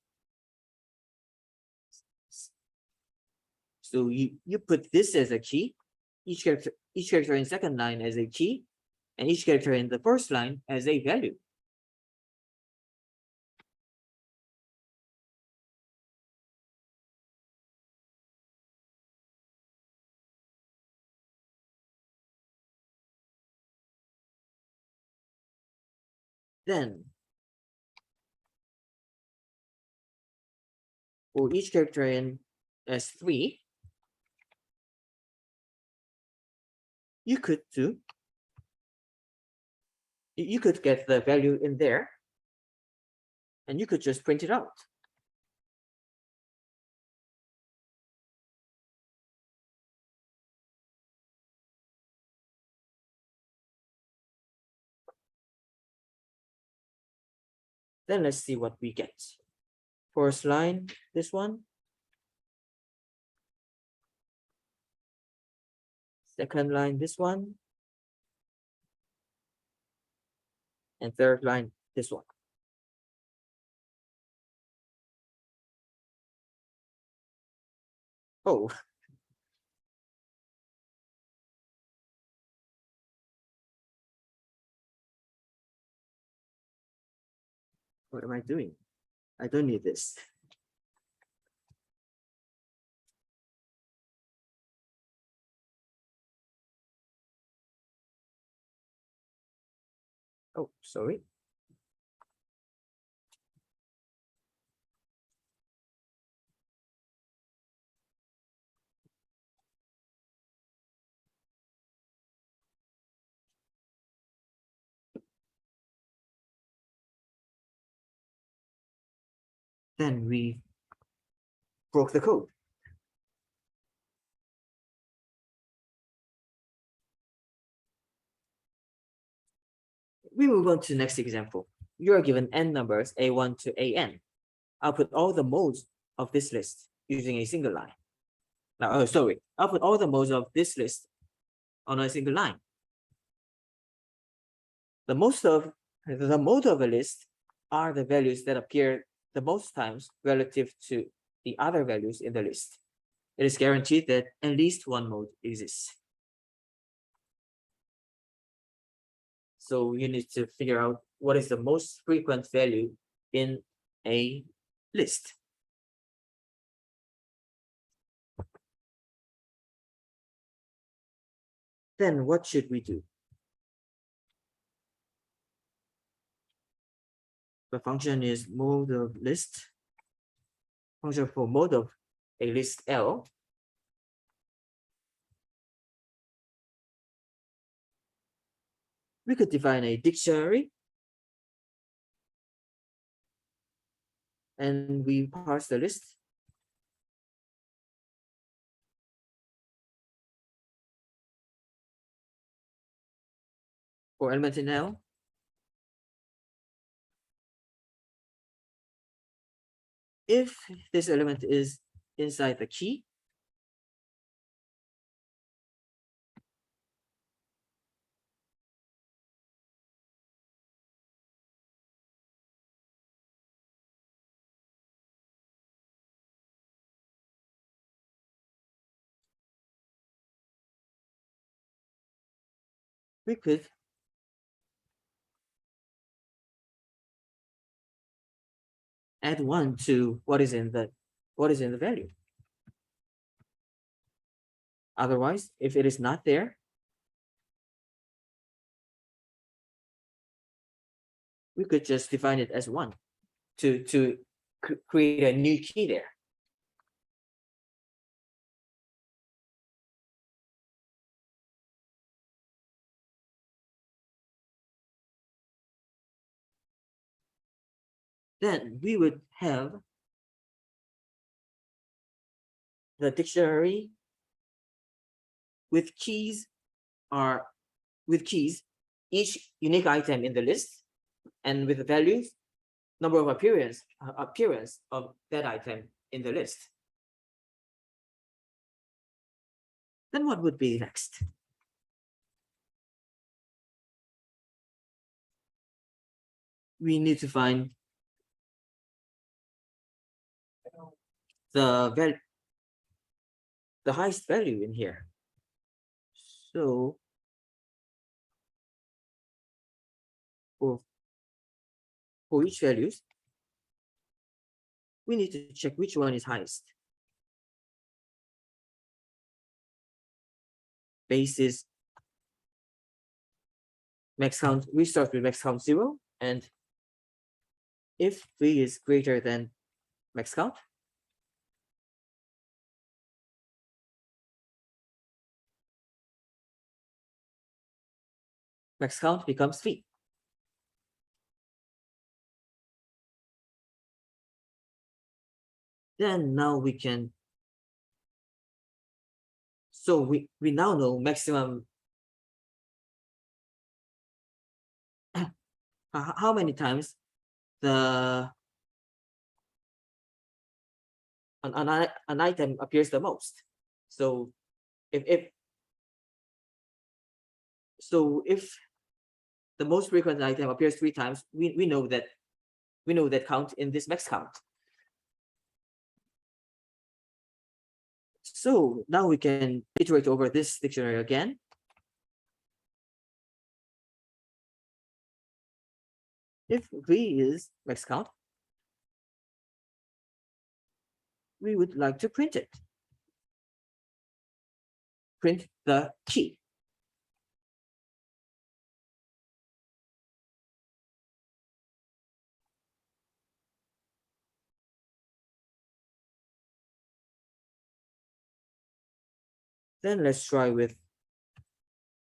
Speaker 1: so you put this as a key, each character in second line as a key, and each character in the first line as a value. Then for each character in S3, you could get the value in there, and you could just print it out. Then let's see what we get. First line, this one. Second line, this one. And third line, this one. Oh. What am I doing? I don't need this. Oh, sorry. then we broke the code. We move on to the next example. You are given n numbers a1 to an. Output all the modes of this list using a single line. Now, output all the modes of this list on a single line. The mode of a list are the values that appear the most times relative to the other values in the list. It is guaranteed that at least one mode exists. So you need to figure out what is the most frequent value in a list. Then what should we do? The function is mode of list. Function for mode of a list L. We could define a dictionary, and we parse the list. For element in L, if this element is inside the key, we could add 1 to what is in the value. Otherwise, if it is not there, we could just define it as 1 to create a new key there. Then we would have the dictionary with keys, each unique item in the list, and with the values, number of appearance of that item in the list. Then what would be next? We need to find the highest value in here. So for each values, we need to check which one is highest. Base is max count. We start with max count 0, and if v is greater than max count, max count becomes v. Then now we can, so we now know maximum, how many times an item appears the most. So if the most frequent item appears 3 times, we know that count in this max count. So now we can iterate over this dictionary again. If v is max count, we would like to print it. Print the key. Then let's try with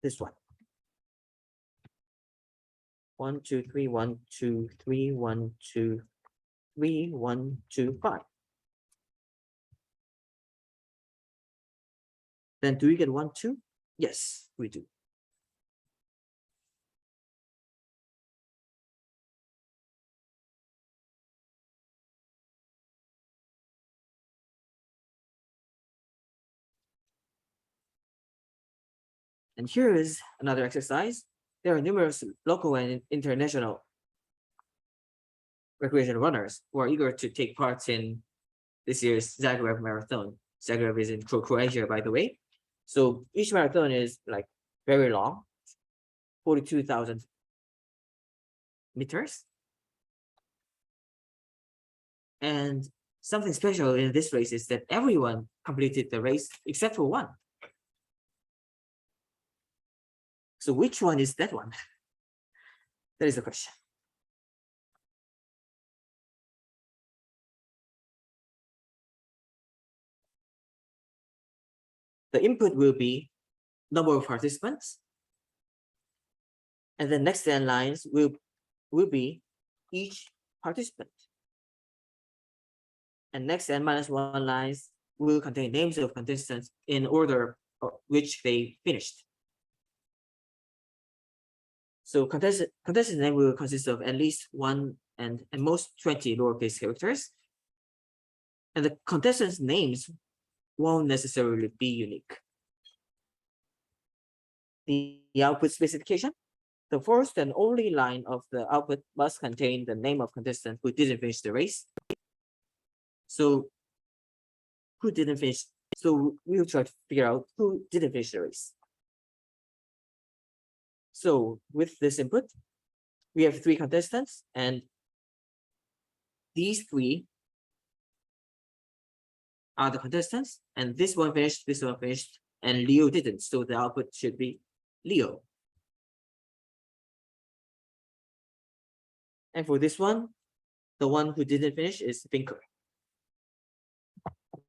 Speaker 1: this one. 1, 2, 3, 1, 2, 3, 1, 2, 3, 1, 2, 5. Then do we get 1, 2? Yes, we do. And here is another exercise. There are numerous local and international recreation runners who are eager to take part in this year's Zagreb Marathon. Zagreb is in Croatia, by the way. So each marathon is like very long, 42,000 meters. And something special in this race is that everyone completed the race except for one. So which one is that one? That is the question. The input will be number of participants. And the next n lines will be each participant. And next n minus 1 lines will contain names of contestants in order of which they finished. So contestant name will consist of at least 1 and at most 20 lowercase characters. And the contestants' names won't necessarily be unique. The output specification. The first and only line of the output must contain the name of contestant who didn't finish the race. So who didn't finish? So we'll try to figure out who didn't finish the race. So with this input, we have 3 contestants, and these 3 are the contestants, and this one finished, and Leo didn't. So the output should be Leo. And for this one, the one who didn't finish is Pinker.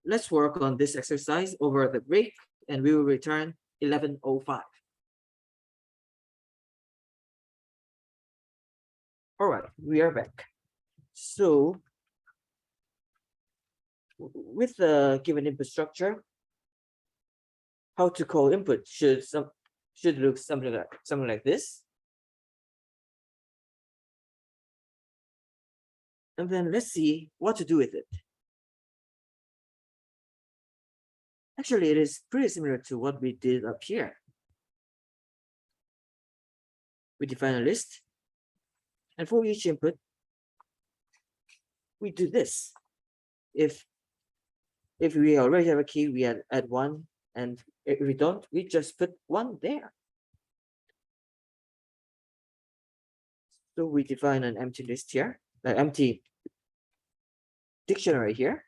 Speaker 1: Let's work on this exercise over the break, and we will return 11:05. All right, we are back. So with the given input structure, how to call input should look something like this. And then let's see what to do with it. Actually, it is pretty similar to what we did up here. We define a list, and for each input, we do this. If we already have a key, we add 1, and if we don't, we just put 1 there. So we define an empty list here, an empty dictionary here.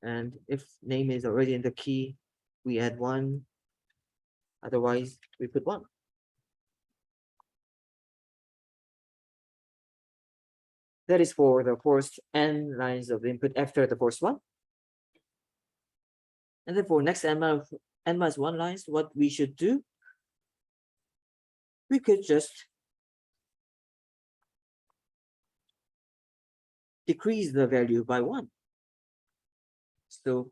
Speaker 1: And if name is already in the key, we add 1. Otherwise, we put 1. That is for the first n lines of input after the first one. And then for next n minus 1 lines, what we should do, we could just decrease the value by 1. So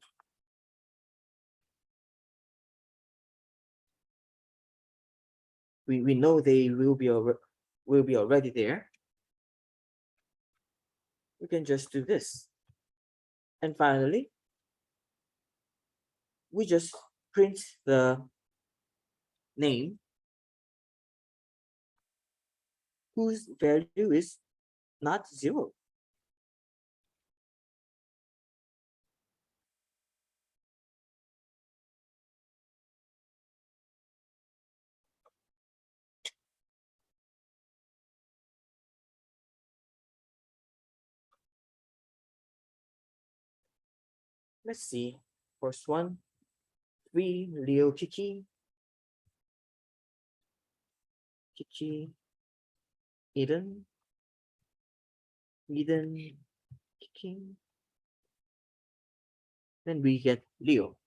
Speaker 1: we know they will be already there. We can just do this. And finally, we just print the name whose value is not 0. Let's see. First one, 3 Leo Kiki, Eden, Kiki. Then we get Leo.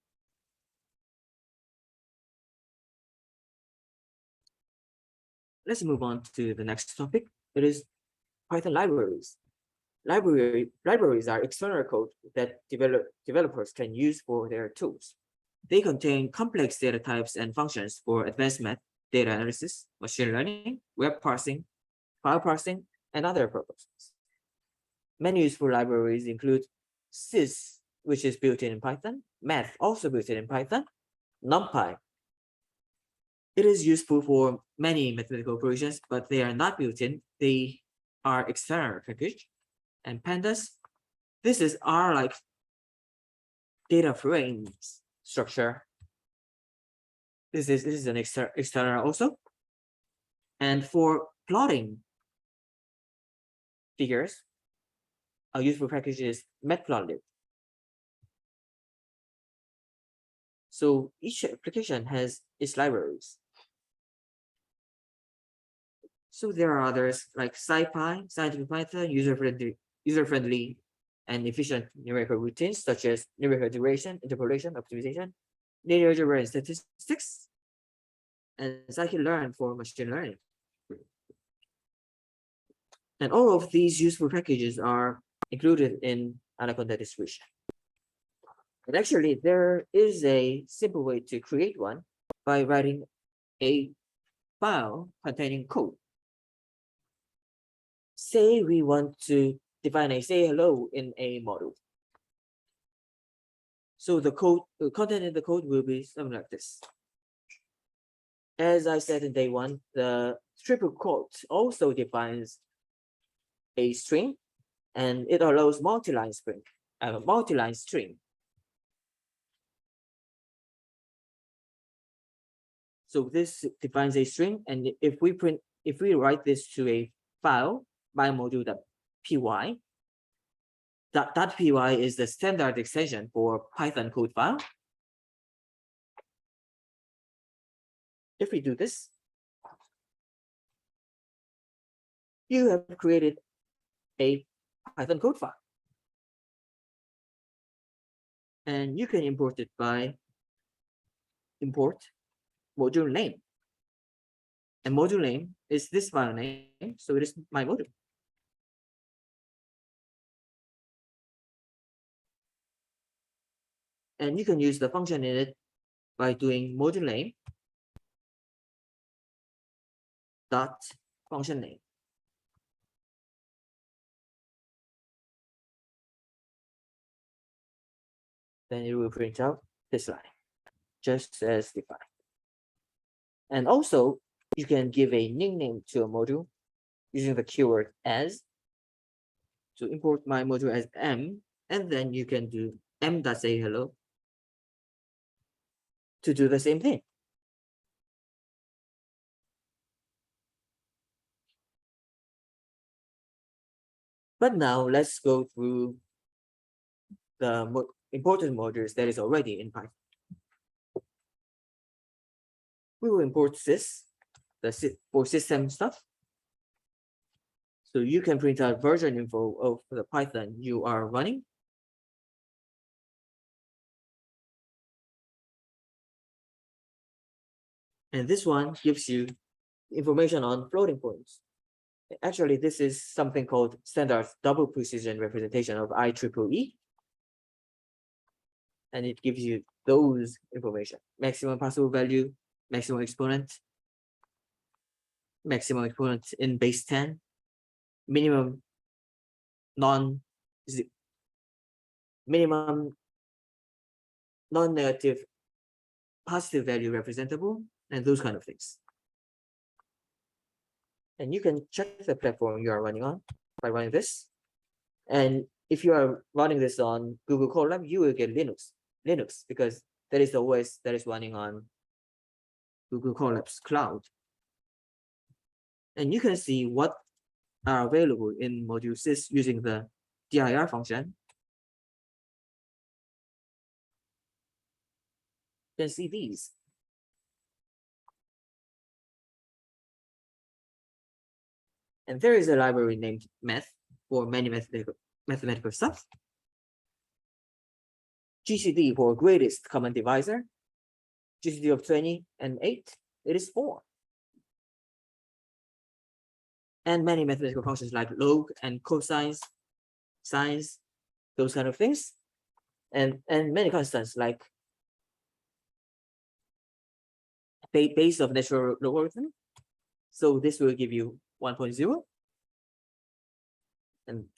Speaker 1: let's move on to the next topic. It is Python libraries. Libraries are external code that developers can use for their tools. They contain complex data types and functions for advanced math, data analysis, machine learning, web parsing, file parsing, and other purposes. Many useful libraries include sys, which is built in Python, math, also built in Python, NumPy. It is useful for many mathematical operations, but they are not built in. They are external package. And pandas, this is R like data frames structure. This is an external also. And for plotting figures, a useful package is matplotlib. So each application has its libraries. So there are others like SciPy, Scientific Python, user-friendly and efficient numerical routines such as numerical duration, interpolation, optimization, linear algebra and statistics, and scikit-learn for machine learning. And all of these useful packages are included in Anaconda distribution. And actually, there is a simple way to create one by writing a file containing code. Say we want to define a say hello in a module. So the content in the code will be something like this. As I said in day one, the triple quote also defines a string, and it allows multi-line string. So this defines a string, and if we write this to a file by module.py, .py is the standard extension for Python code file. If we do this, you have created a Python code file. And you can import it by import module name. And module name is this file name, so it is my module. And you can use the function in it by doing module name dot function name. Then it will print out this line, just as defined. And also, you can give a nickname to a module using the keyword as. To import my module as m, and then you can do m.sayhello to do the same thing. But now let's go through the important modules that is already in Python. We will import sys, for system stuff. So you can print out version info of the Python you are running. And this one gives you information on floating points. Actually, this is something called standard double precision representation of IEEE. And it gives you those information: maximum possible value, maximum exponent in base 10, minimum non-negative positive value representable, and those kind of things. And you can check the platform you are running on by running this. And if you are running this on Google Colab, you will get Linux because that is the OS that is running on Google Colab's cloud. And you can see what are available in module sys using the dir function. You can see these. And there is a library named math for many mathematical stuff. GCD for greatest common divisor. GCD of 20 and 8, it is 4. and many mathematical functions like log and cosines, sines, those kind of things, and many constants like base of natural logarithm. So this will give you 1.0, and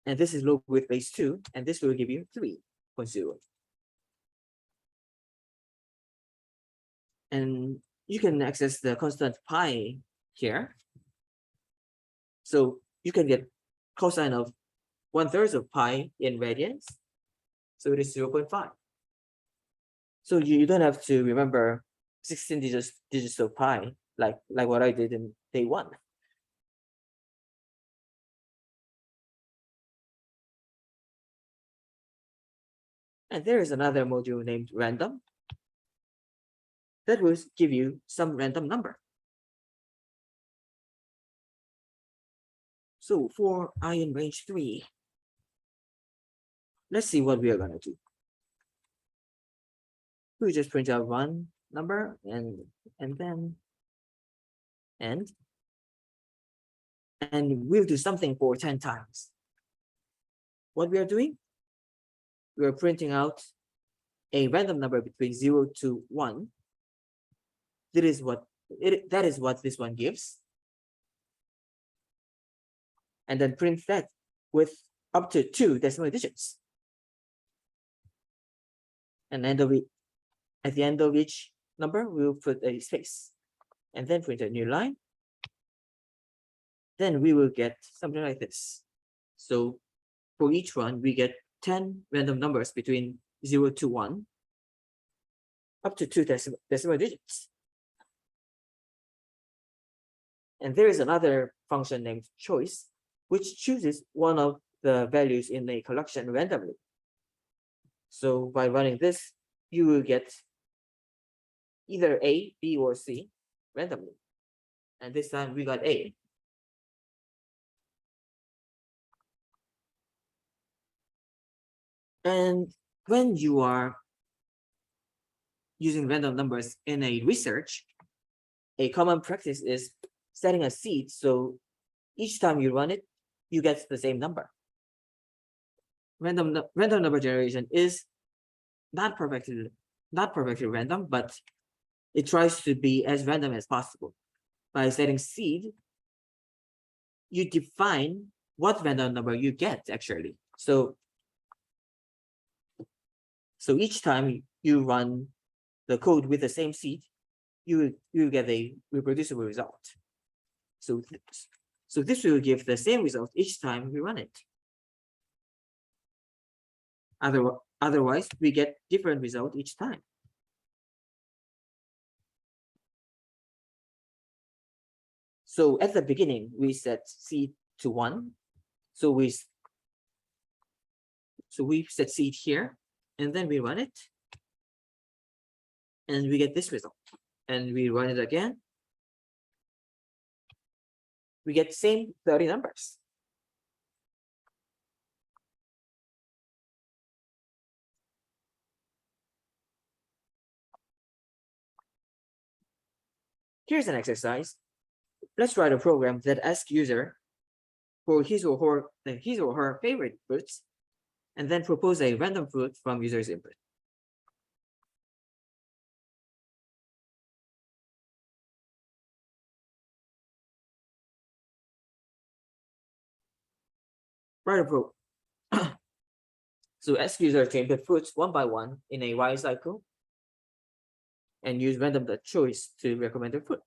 Speaker 1: this is log with base 2, and this will give you 3.0. And you can access the constant pi here. So you can get cosine of 1/3 of pi in radians. So it is 0.5. So you don't have to remember 16 digits of pi like what I did in day 1. And there is another module named random that will give you some random number. So for I in range 3, let's see what we are going to do. We just print out one number and then and we'll do something for 10 times. What we are doing, we are printing out a random number between 0 to 1. That is what this one gives. And then print that with up to 2 decimal digits. And at the end of each number, we'll put a space and then print a new line. Then we will get something like this. So for each one, we get 10 random numbers between 0 to 1, up to 2 decimal digits. And there is another function named choice, which chooses one of the values in a collection randomly. So by running this, you will get either A, B, or C randomly. And this time we got A. And when you are using random numbers in a research, a common practice is setting a seed. So each time you run it, you get the same number. Random number generation is not perfectly random, but it tries to be as random as possible. By setting seed, you define what random number you get actually. So each time you run the code with the same seed, you get a reproducible result. So this will give the same result each time we run it. Otherwise, we get different result each time. So at the beginning, we set seed to 1. So we set seed here, and then we run it, and we get this result. And we run it again. We get the same 30 numbers. Here's an exercise. Let's write a program that asks user for his or her favorite fruits, and then propose a random fruit from user's input. Write a program. So ask user to input fruits one by one in a while cycle, and use random choice to recommend a fruit.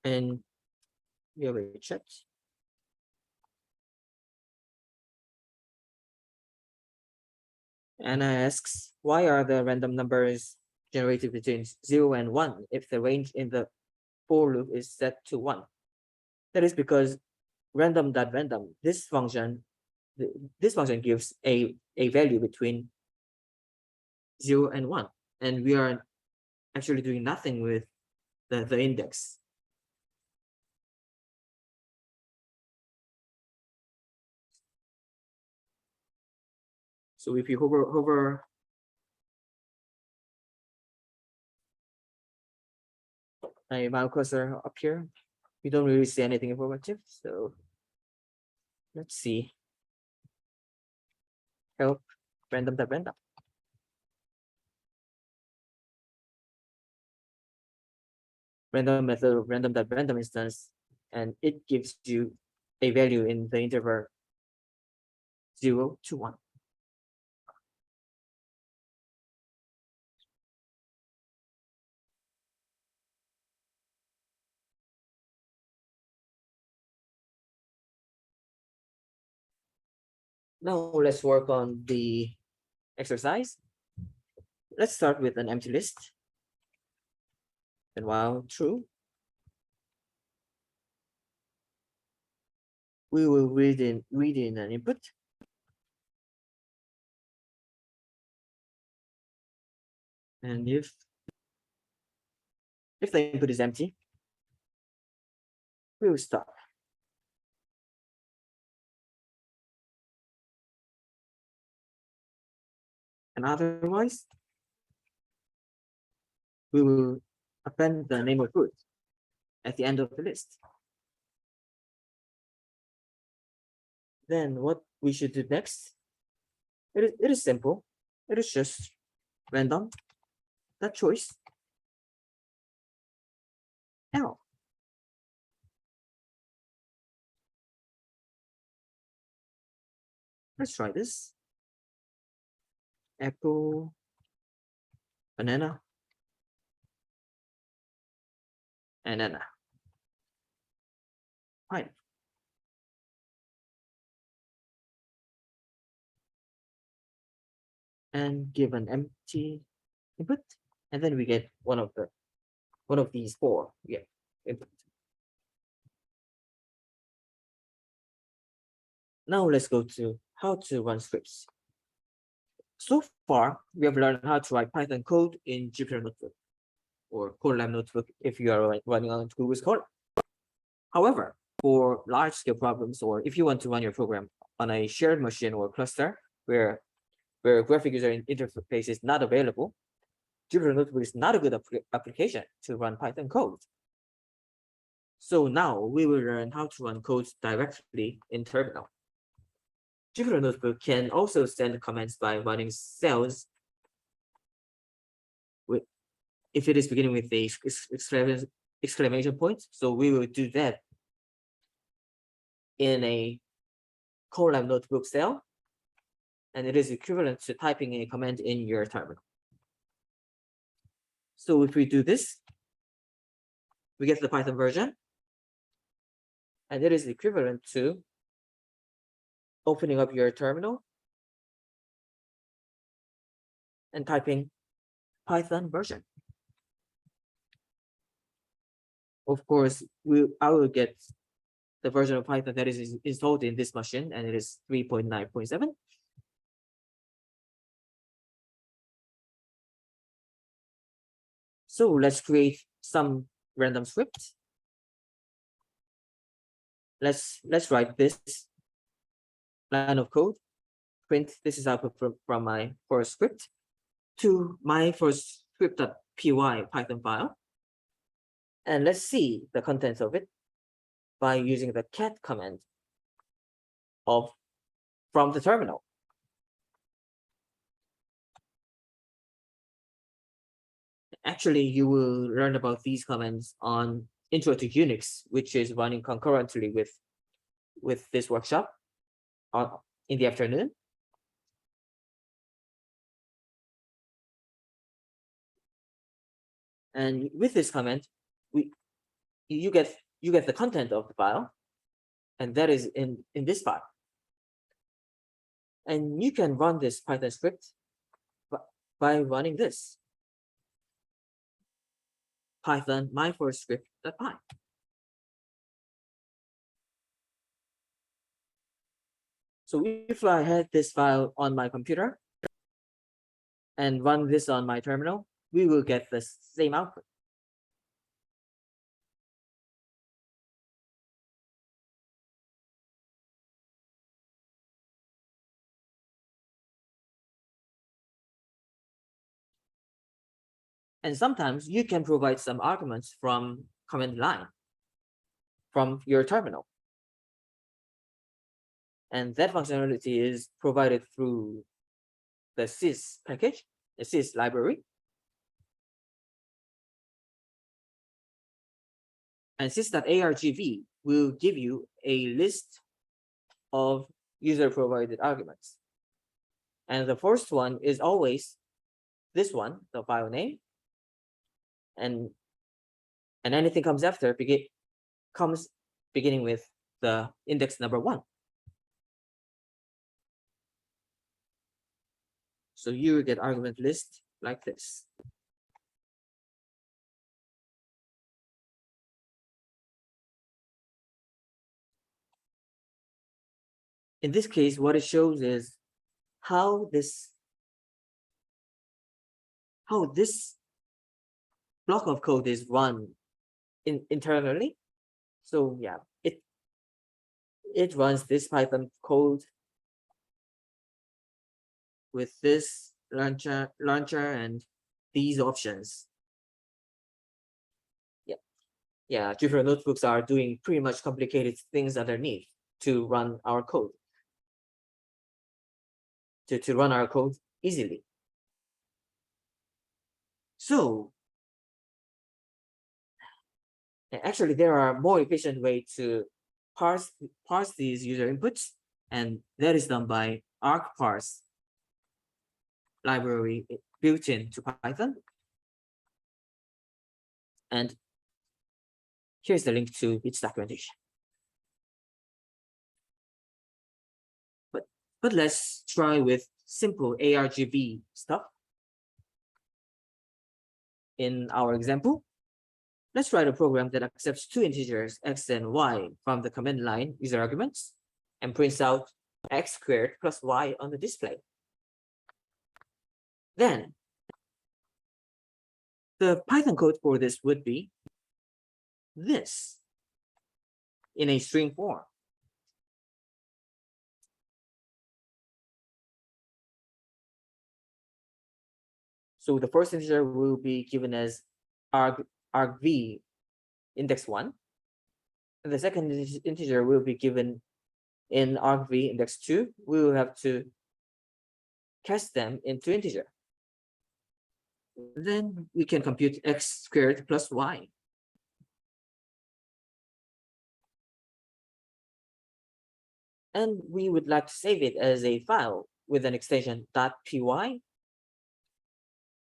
Speaker 1: And we already checked. Anna asks, why are the random numbers generated between 0 and 1 if the range in the for loop is set to 1? That is because random.random, this function gives a value between 0 and 1, and we are actually doing nothing with the index. So if you hover my mouse cursor up here, we don't really see anything informative. So let's see. Help random.random. Random method of random.random instance, and it gives you a value in the interval 0 to 1. Now let's work on the exercise. Let's start with an empty list. And while true, we will read in an input. And if the input is empty, we will stop. And otherwise, we will append the name of root at the end of the list. Then what we should do next, it is simple. It is just random, that choice, L. Let's try this. Apple, banana, banana. Fine. And give an empty input, and then we get one of these four. Yeah, input. Now let's go to how to run scripts. So far, we have learned how to write Python code in Jupyter Notebook or Colab Notebook if you are running on Google Scholar. However, for large-scale problems, or if you want to run your program on a shared machine or cluster where graphic user interface is not available, Jupyter Notebook is not a good application to run Python code. So now we will learn how to run code directly in terminal. Jupyter Notebook can also send commands by running cells with, if it is beginning with the exclamation point. So we will do that in a Colab Notebook cell, and it is equivalent to typing a command in your terminal. So if we do this, we get the Python version, and it is equivalent to opening up your terminal and typing Python version. Of course, I will get the version of Python that is installed in this machine, and it is 3.9.7. So let's create some random script. Let's write this line of code. Print, this is output from my first script to my first script.py Python file. And let's see the contents of it by using the cat command from the terminal. Actually, you will learn about these commands on Intro to Unix, which is running concurrently with this workshop in the afternoon. And with this command, you get the content of the file, and that is in this file. And you can run this Python script by running this Python my first script.py. So if I had this file on my computer and run this on my terminal, we will get the same output. And sometimes you can provide some arguments from command line from your terminal. And that functionality is provided through the sys package, the sys library. And sys.argv will give you a list of user provided arguments. And the first one is always this one, the file name. And anything comes after comes beginning with the index number 1. So you get argument list like this. In this case, what it shows is how this block of code is run internally. So yeah, it runs this Python code with this launcher and these options. Yeah, Jupyter notebooks are doing pretty much complicated things underneath to run our code. To run our code easily. So actually, there are more efficient way to parse these user inputs, and that is done by argparse library built into Python. And here's the link to its documentation. But let's try with simple ARGV stuff. In our example, let's write a program that accepts 2 integers, x and y, from the command line user arguments and prints out x squared plus y on the display. Then the Python code for this would be this in a string form. So the first integer will be given as argv index 1. And the second integer will be given in argv index 2. We will have to cast them into integer. Then we can compute x squared plus y. And we would like to save it as a file with an extension .py.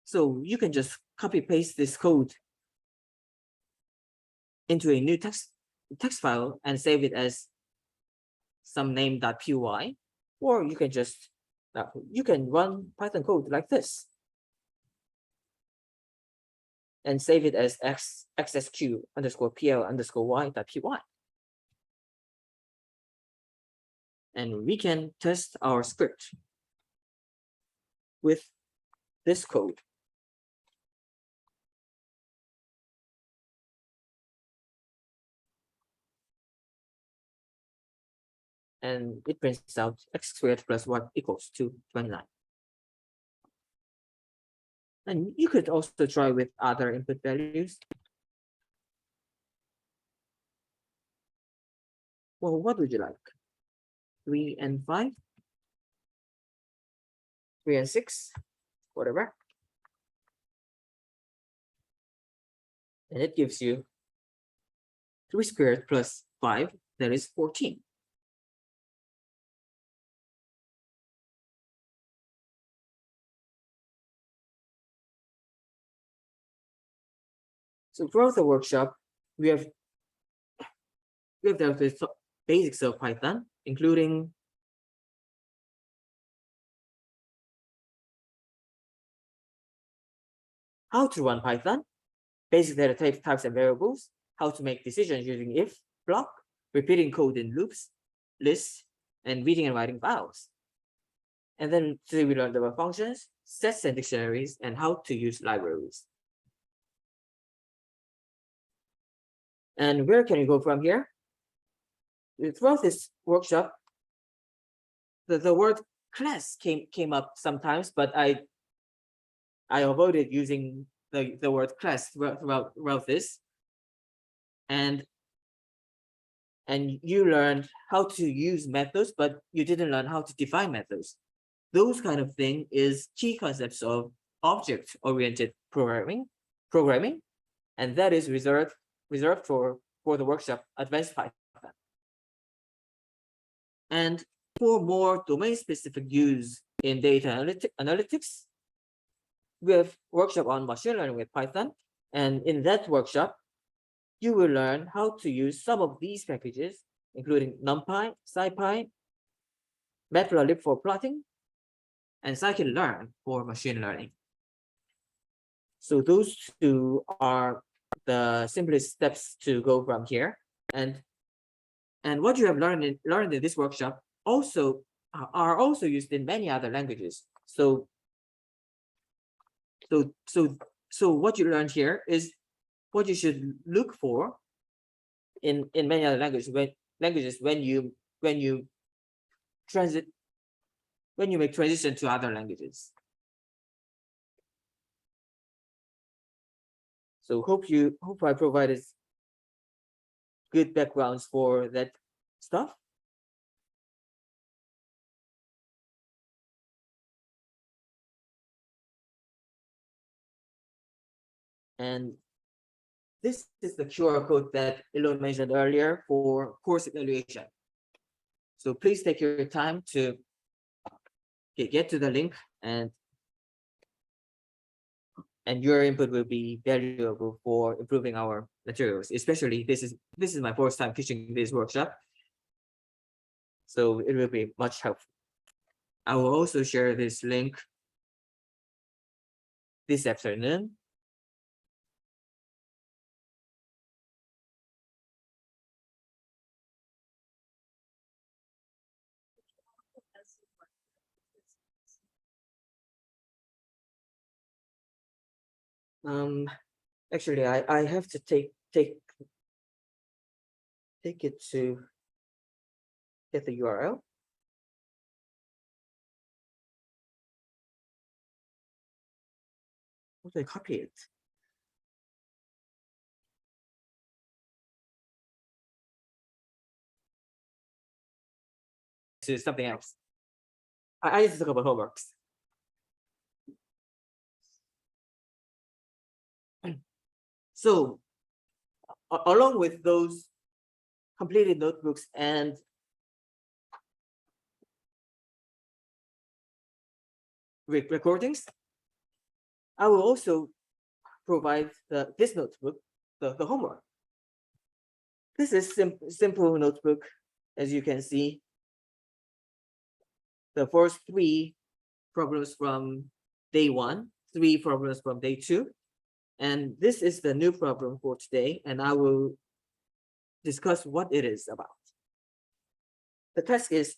Speaker 1: So you can just copy paste this code into a new text file and save it as some name.py, or you can just you can run Python code like this and save it as xsq_pl_y.py. And we can test our script with this code. And it prints out x squared plus y equals to 29. And you could also try with other input values. Well, what would you like? 3 and 5? 3 and 6? Whatever. And it gives you 3 squared plus 5, that is 14. So throughout the workshop, we have dealt with basics of Python, including how to run Python, basic data types and variables, how to make decisions using if block, repeating code in loops, lists, and reading and writing files. And then today we learned about functions, sets and dictionaries, and how to use libraries. And where can you go from here? Throughout this workshop, the word class came up sometimes, but I avoided using the word class throughout this, and you learned how to use methods, but you didn't learn how to define methods. Those kind of thing is key concepts of object-oriented programming, and that is reserved for the workshop Advanced Python. And for more domain-specific use in data analytics, we have workshop on machine learning with Python, and in that workshop, you will learn how to use some of these packages, including NumPy, SciPy, Matplotlib for plotting, and scikit-learn for machine learning. So those two are the simplest steps to go from here. And what you have learned in this workshop also are also used in many other languages. So what you learned here is what you should look for in many other languages when you make transition to other languages. So hope I provided good backgrounds for that stuff. And this is the QR code that Elon mentioned earlier for course evaluation. So please take your time to get to the link, and your input will be valuable for improving our materials. Especially this is my first time teaching this workshop, so it will be much helpful. I will also share this link this afternoon. Actually, I have to take it to get the URL. How do I copy it? To something else. I need to talk about homeworks. So along with those completed notebooks and recordings, I will also provide this notebook, the homework. This is simple notebook, as you can see. The first 3 problems from day 1, 3 problems from day 2, and this is the new problem for today, and I will discuss what it is about. The task is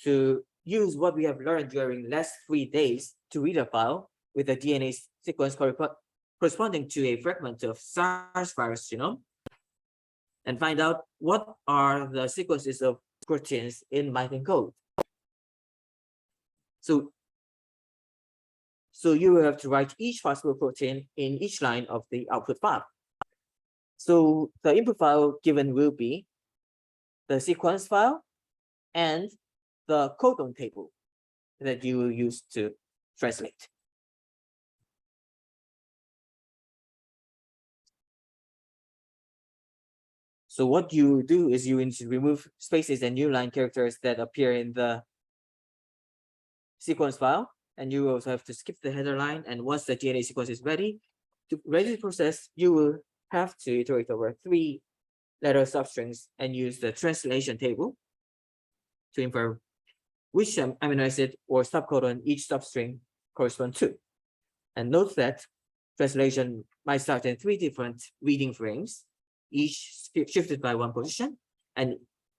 Speaker 1: to use what we have learned during the last 3 days to read a file with a DNA sequence corresponding to a fragment of SARS virus genome, and find out what are the sequences of proteins in Python code. So you will have to write each possible protein in each line of the output file. So the input file given will be the sequence file and the codon table that you will use to translate. So what you do is you need to remove spaces and new line characters that appear in the sequence file, and you also have to skip the header line. And once the DNA sequence is ready to process, you will have to iterate over 3 letter substrings and use the translation table to infer which amino acid or subcodon each substring corresponds to. And note that translation might start in 3 different reading frames, each shifted by 1 position, and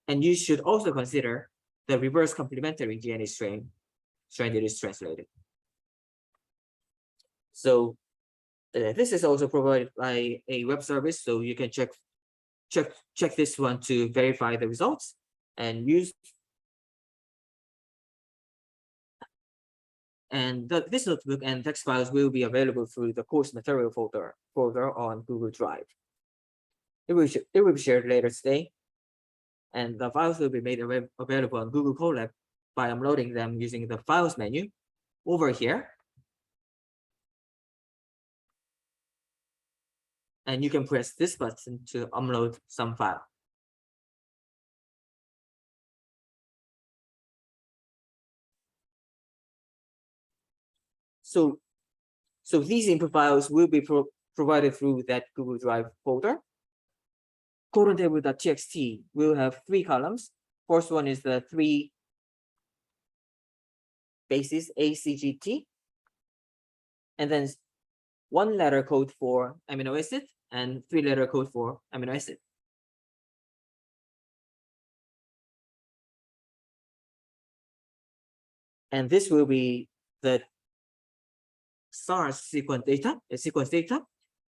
Speaker 1: you should also consider the reverse complementary DNA strain that is translated. So this is also provided by a web service, so you can check this one to verify the results and use And this notebook and text files will be available through the course material folder on Google Drive. It will be shared later today, and the files will be made available on Google Colab by uploading them using the Files menu over here. And you can press this button to upload some file. So these input files will be provided through that Google Drive folder. Codon table.txt will have 3 columns. First one is the 3 bases ACGT, and then 1 letter code for amino acid and 3 letter code for amino acid. And this will be the SARS sequence data.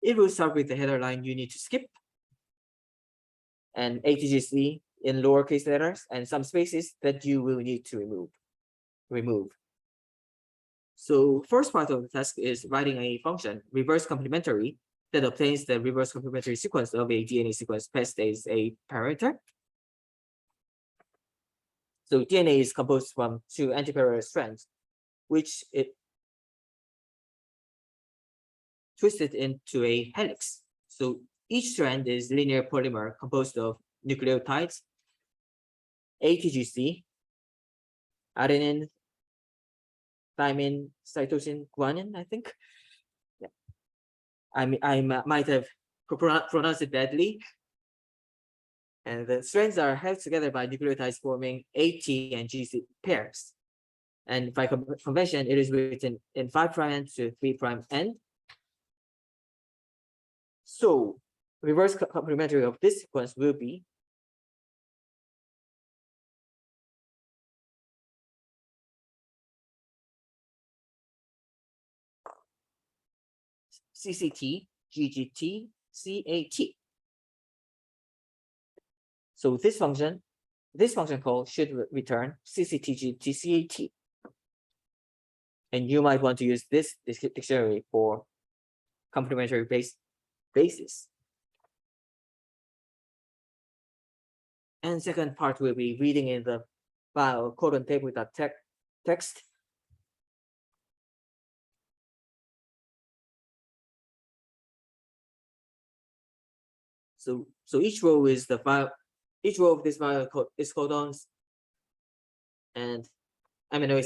Speaker 1: It will start with the header line you need to skip, and ATGC in lowercase letters, and some spaces that you will need to remove. So first part of the task is writing a function, reverse complementary, that obtains the reverse complementary sequence of a DNA sequence passed as a parameter. So DNA is composed from 2 antiparallel strands, which it twisted into a helix. So each strand is linear polymer composed of nucleotides, ATGC, adenine, thymine, cytosine, guanine, I think. Yeah. I might have pronounced it badly. And the strands are held together by nucleotides forming AT and GC pairs. And by convention, it is written in 5' end to 3' end. So reverse complementary of this sequence will be CCT, GGT, CAT. So this function call should return CCTGTCAT. And you might want to use this dictionary for complementary basis. And second part will be reading in the file codon table.txt. So each row is the file. Each row of this file is codons and amino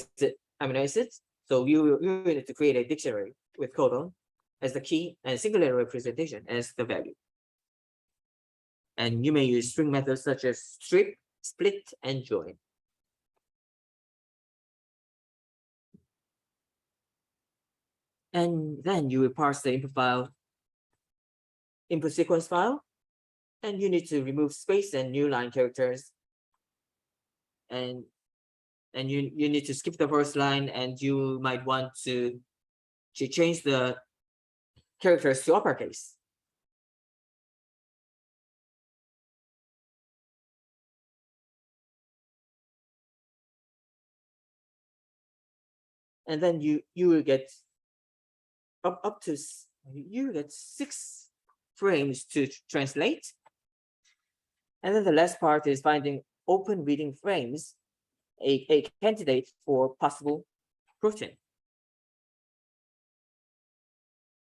Speaker 1: acids. So you need to create a dictionary with codon as the key and singular representation as the value. And you may use string methods such as strip, split, and join. And then you will parse the input sequence file, and you need to remove space and new line characters. And you need to skip the first line, and you might want to change the characters to uppercase. And then you will get up to 6 frames to translate. And then the last part is finding open reading frames, a candidate for possible protein.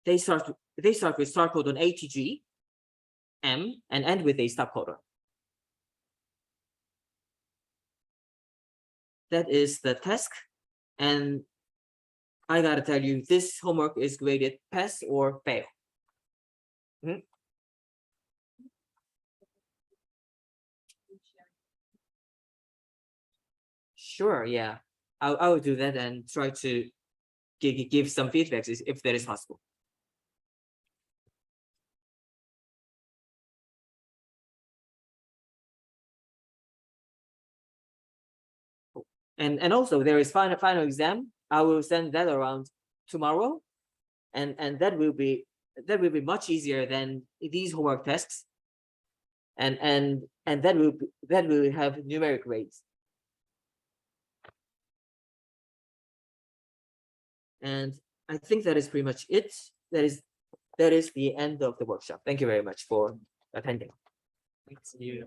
Speaker 1: They start with start codon ATG, M, and end with a stop codon. That is the task. And I gotta tell you, this homework is graded pass or fail. Sure, yeah. I will do that and try to give some feedbacks if that is possible. And also there is final exam. I will send that around tomorrow, and that will be much easier than these homework tests. And that will have numeric grades. And I think that is pretty much it. That is the end of the workshop. Thank you very much for attending.
Speaker 3: Thank you.